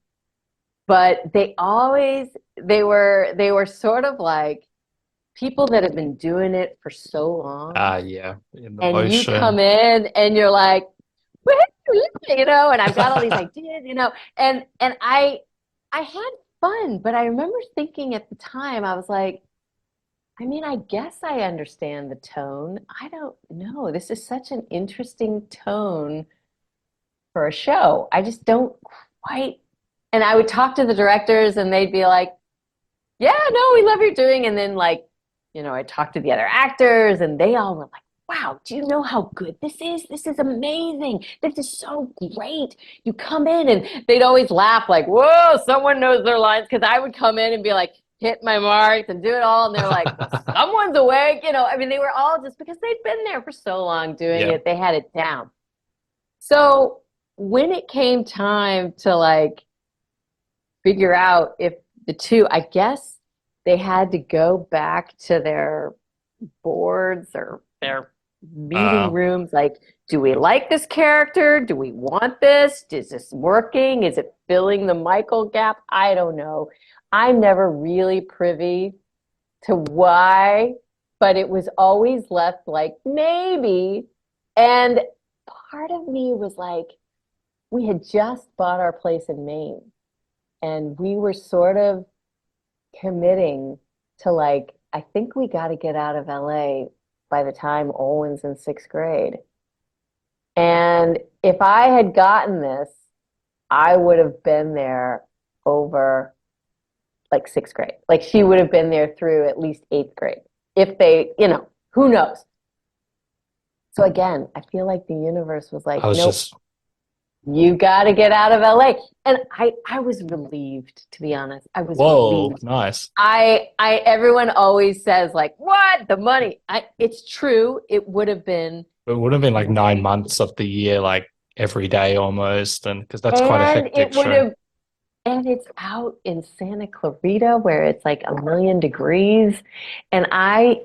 but they were sort of like people that have been doing it for so long. Yeah. In the And motion. you come in and you're like, you know, and I've got all these ideas, you know, and I had fun, but I remember thinking at the time, I was like, I mean, I guess I understand the tone. I don't know. This is such an interesting tone for a show. I just don't quite. And I would talk to the directors and they'd be like, yeah, no, we love your doing. And then like, you know, I talked to the other actors and they all were like, wow, do you know how good this is? This is amazing. This is so great. You come in, and they'd always laugh like, whoa, someone knows their lines. Because I would come in and be like, hit my marks and do it all. And they're like, someone's awake. You know, I mean, they were all just because they'd been there for so long doing it. They had it down. So when it came time to like figure out if the 2, I guess they had to go back to their boards or their meeting rooms, like, do we like this character? Do we want this? Is this working? Is it filling the Michael gap? I don't know. I'm never really privy to why, but it was always left like maybe. And part of me was like, we had just bought our place in Maine, and we were sort of committing to like, I think we got to get out of LA by the time Owen's in 6th grade. And if I had gotten this, I would have been there over like 6th grade. Like she would have been there through at least 8th grade. If they, who knows? So again, I feel like the universe was like, nope, you got to get out of LA. And I was relieved, to be honest. I was relieved. Nice. Everyone always says like, what? The money. It's true. It would have been like 9 months of the year, like every day almost. And because that's quite a hectic show. And it's out in Santa Clarita where it's like 1,000,000 degrees. And I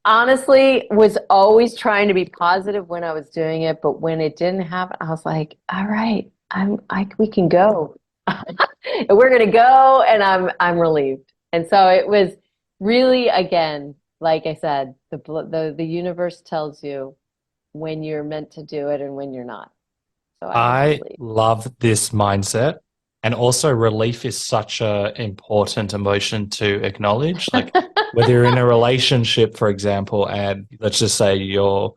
honestly was always trying to be positive when I was doing it, but when it didn't happen, I was like, all right, we can go. We're gonna go, and I'm relieved. And so it was really, again, like I said, the universe tells you when you're meant to do it and when you're not. So I love this mindset. And also relief is such an important emotion to acknowledge. Like whether you're in a relationship, for example, and let's just say your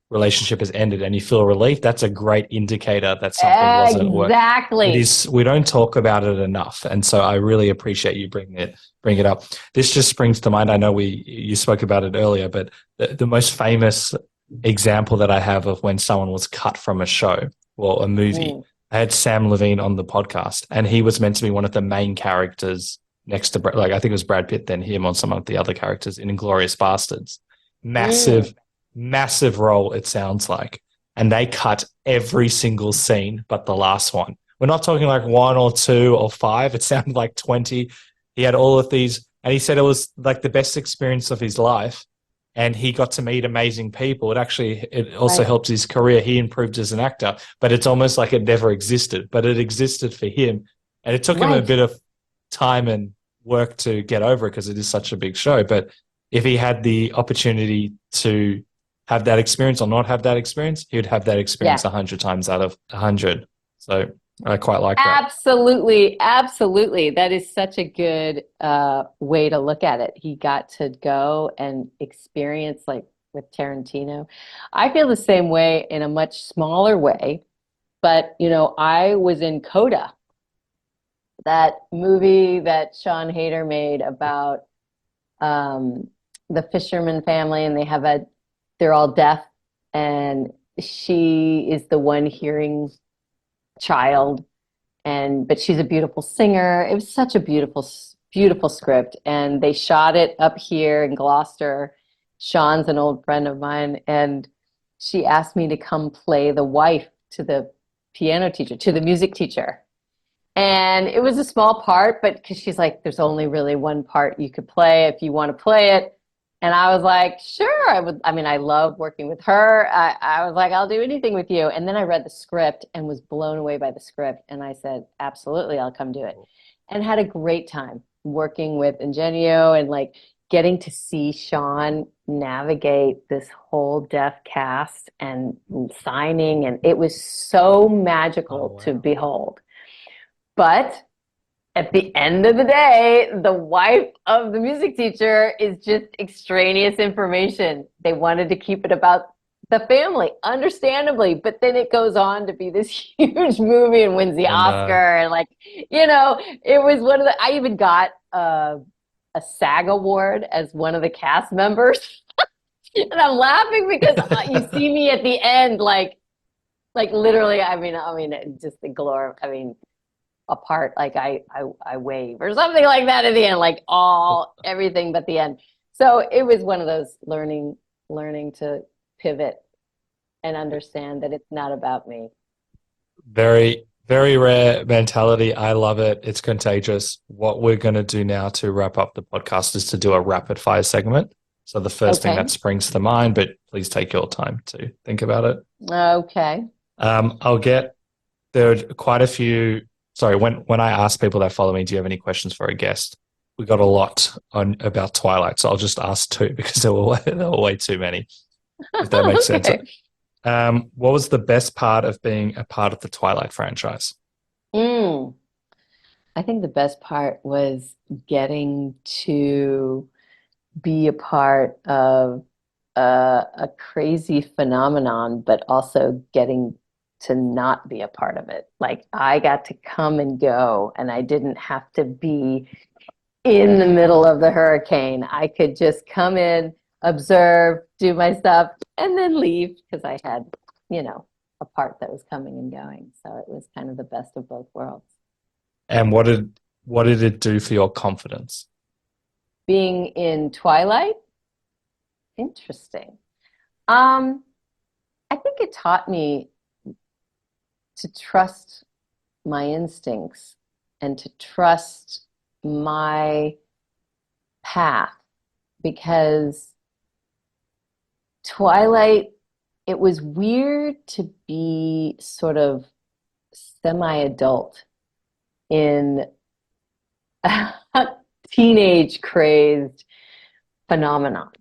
relationship has ended and you feel relief, that's a great indicator that something wasn't working. Exactly. We don't talk about it enough. And so I really appreciate you bring it up. This just springs to mind. I know you spoke about it earlier, but the most famous example that I have of when someone was cut from a show or a movie, I had Sam Levine on the podcast, and he was meant to be one of the main characters next to, like, I think it was Brad Pitt, then him on some of the other characters in Inglourious Bastards. Massive role, it sounds like. And they cut every single scene but the last one. We're not talking like 1 or 2 or 5. It sounded like 20. He had all of these, and he said it was like the best experience of his life. And he got to meet amazing people. It also helped his career. He improved as an actor, but it's almost like it never existed, but it existed for him. And it took him a bit of time and work to get over it because it is such a big show. But if he had the opportunity to have that experience or not have that experience, he would have that experience 100 times out of 100. So I quite like that. Absolutely. That is such a good way to look at it. He got to go and experience, like with Tarantino. I feel the same way in a much smaller way, but I was in Coda, that movie that Sean Hayter made about the fisherman family, and they're all deaf, and she is the one hearing child, but she's a beautiful singer. It was such a beautiful script, and they shot it up here in Gloucester. Sean's an old friend of mine, and she asked me to come play the wife to the piano teacher, to the music teacher. And it was a small part, but because she's like, there's only really one part you could play if you want to play it. And I was like, sure, I would. I mean, I love working with her. I was like, I'll do anything with you. And then I read the script and was blown away by the script. And I said, absolutely, I'll come do it. And had a great time working with Ingenio and like getting to see Sean navigate this whole deaf cast and signing. And it was so magical to behold. But at the end of the day, the wife of the music teacher is just extraneous information. They wanted to keep it about the family, understandably, but then it goes on to be this huge movie and wins the Oscar. And like, it was one of the, I even got a SAG award as one of the cast members. And I'm laughing because you see me at the end, like literally, I mean, just the glory, apart, like I wave or something like that at the end, like everything but the end. So it was one of those learning to pivot and understand that it's not about me. Very, very rare mentality. I love it. It's contagious. What we're going to do now to wrap up the podcast is to do a rapid fire segment. So the first thing Okay. that springs to mind, but please take your time to think about it. Okay. There are quite a few. Sorry, when I ask people that follow me, do you have any questions for a guest? We got a lot on about Twilight, so I'll just ask two because there were way too many, if that makes sense. Okay. What was the best part of being a part of the Twilight franchise? Mm. I think the best part was getting to be a part of a crazy phenomenon, but also getting to not be a part of it. Like I got to come and go, and I didn't have to be in the middle of the hurricane. I could just come in, observe, do my stuff, and then leave because I had, a part that was coming and going. So it was kind of the best of both worlds. And what did it do for your confidence? Being in Twilight, interesting. I think it taught me to trust my instincts and to trust my path because Twilight, it was weird to be sort of semi-adult in a teenage crazed phenomenon.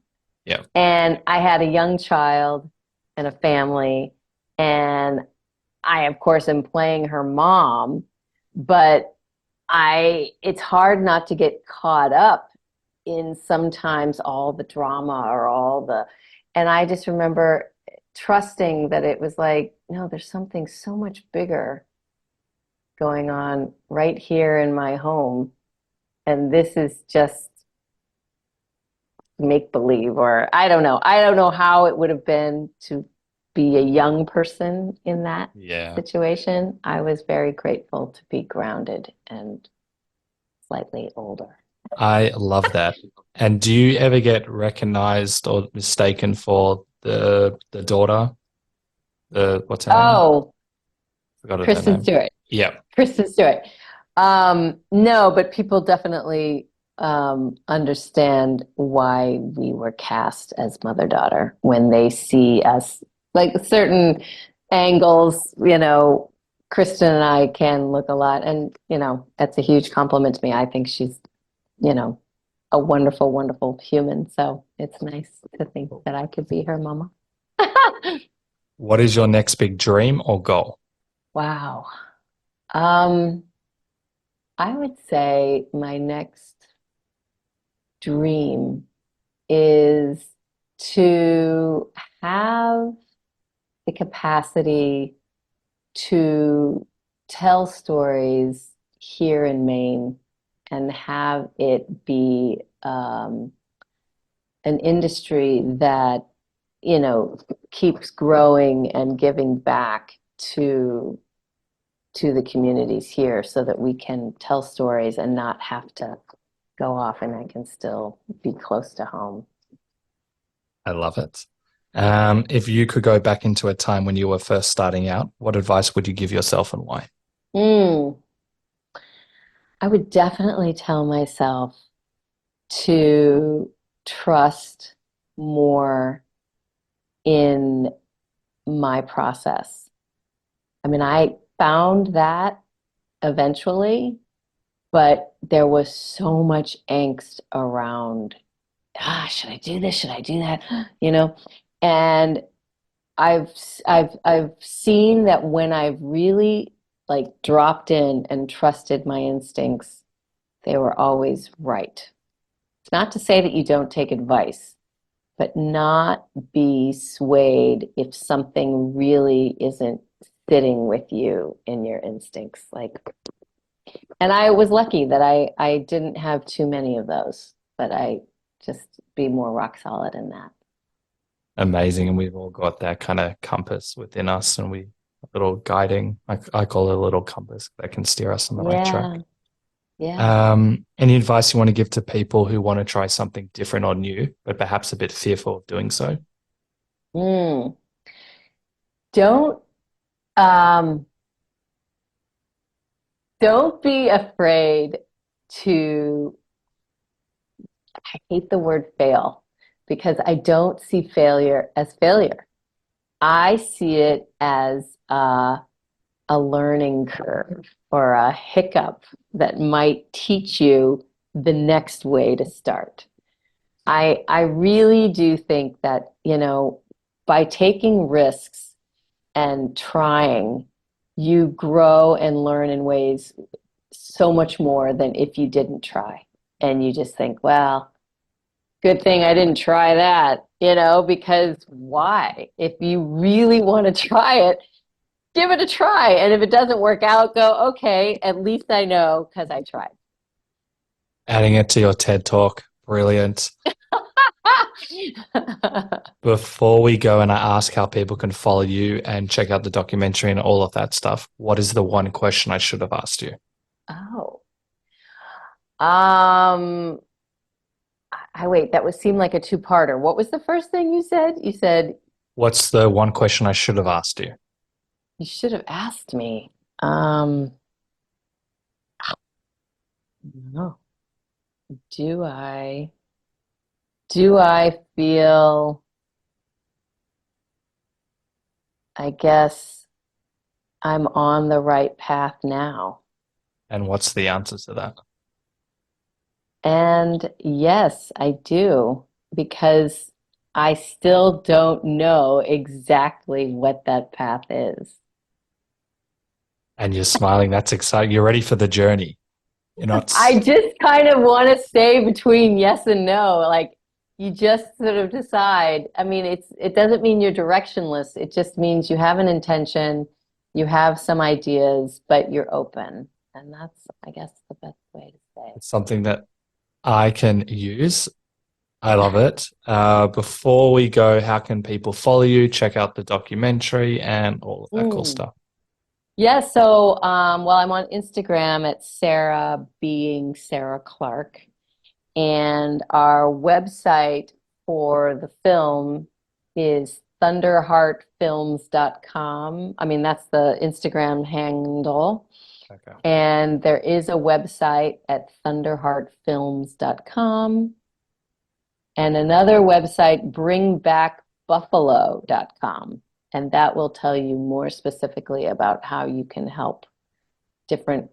Yeah. And I had a young child and a family, and I, of course, am playing her mom, but it's hard not to get caught up in sometimes all the drama or and I just remember trusting that it was like, no, there's something so much bigger going on right here in my home. And this is just make believe, or I don't know. I don't know how it would have been to be a young person in that situation. I was very grateful to be grounded and slightly older. I love that. And do you ever get recognized or mistaken for the daughter? What's her name? Oh, Forgot her Kristen name. Stewart. Yeah. Kristen Stewart. No, but people definitely understand why we were cast as mother-daughter when they see us, like certain angles, Kristen and I can look a lot, and that's a huge compliment to me. I think she's, a wonderful, wonderful human. So it's nice to think that I could be her mama. What is your next big dream or goal? Wow. I would say my next dream is to have the capacity to tell stories here in Maine and have it be an industry that, keeps growing and giving back to the communities here so that we can tell stories and not have to go off, and I can still be close to home. I love it. If you could go back into a time when you were first starting out, what advice would you give yourself and why? I would definitely tell myself to trust more in my process. I mean, I found that eventually, but there was so much angst around, should I do this? Should I do that? And I've seen that when I've really like dropped in and trusted my instincts, they were always right. It's not to say that you don't take advice, but not be swayed if something really isn't sitting with you in your instincts. And I was lucky that I didn't have too many of those, but I just be more rock solid in that. Amazing. And we've all got that kind of compass within us, and a little guiding, I call it a little compass that can steer us on the right track. Yeah. Any advice you want to give to people who want to try something different or new, but perhaps a bit fearful of doing so? Don't be afraid to, I hate the word fail, because I don't see failure as failure. I see it as a learning curve or a hiccup that might teach you the next way to start. I really do think that, by taking risks and trying, you grow and learn in ways so much more than if you didn't try. And you just think, well, good thing I didn't try that, because why? If you really want to try it, give it a try. And if it doesn't work out, go, okay, at least I know because I tried. Adding it to your TED Talk. Brilliant. Before we go and I ask how people can follow you and check out the documentary and all of that stuff, what is the one question I should have asked you? Oh. Wait, that would seem like a two-parter. What was the first thing you said? You said What's the one question I should have asked you? you should have asked me. No. Do I feel, I guess, I'm on the right path now? And what's the answer to that? And yes, I do, because I still don't know exactly what that path is. And you're smiling. That's exciting. You're ready for the journey. You're not. I just kind of want to stay between yes and no. Like, you just sort of decide. I mean, it doesn't mean you're directionless. It just means you have an intention, you have some ideas, but you're open. And that's, I guess, the best way to say it. It's something that I can use. I love it. Before we go, how can people follow you, check out the documentary and all of that cool stuff? Yeah, so I'm on Instagram at Sarah being Sarah Clarke, and our website for the film is thunderheartfilms.com. I mean, that's the Instagram handle. Okay. And there is a website at thunderheartfilms.com and another website, bringbackbuffalo.com. And that will tell you more specifically about how you can help different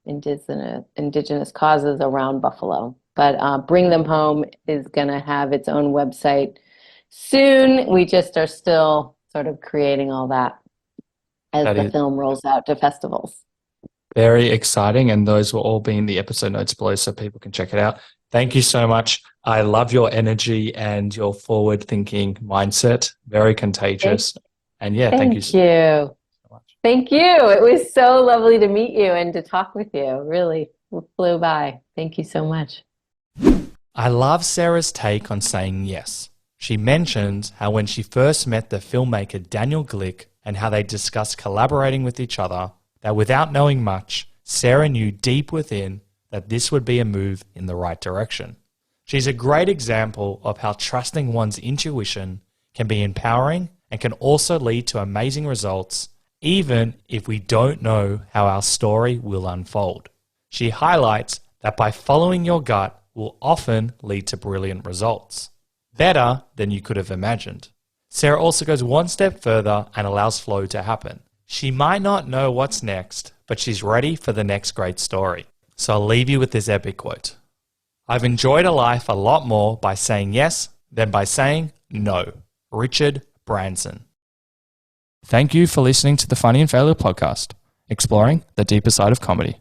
indigenous causes around buffalo. But Bring Them Home is going to have its own website soon. We just are still sort of creating all that as the film rolls out to festivals. Very exciting. And those will all be in the episode notes below so people can check it out. Thank you so much. I love your energy and your forward-thinking mindset. Very contagious. And yeah, thank you so much. Thank you. It was so lovely to meet you and to talk with you. Really flew by. Thank you so much. I love Sarah's take on saying yes. She mentions how when she first met the filmmaker Daniel Glick and how they discussed collaborating with each other, that without knowing much, Sarah knew deep within that this would be a move in the right direction. She's a great example of how trusting one's intuition can be empowering and can also lead to amazing results, even if we don't know how our story will unfold. She highlights that by following your gut will often lead to brilliant results, better than you could have imagined. Sarah also goes one step further and allows flow to happen. She might not know what's next, but she's ready for the next great story. So I'll leave you with this epic quote. I've enjoyed a life a lot more by saying yes than by saying no. Richard Branson. Thank you for listening to the Funny and Failure podcast, exploring the deeper side of comedy.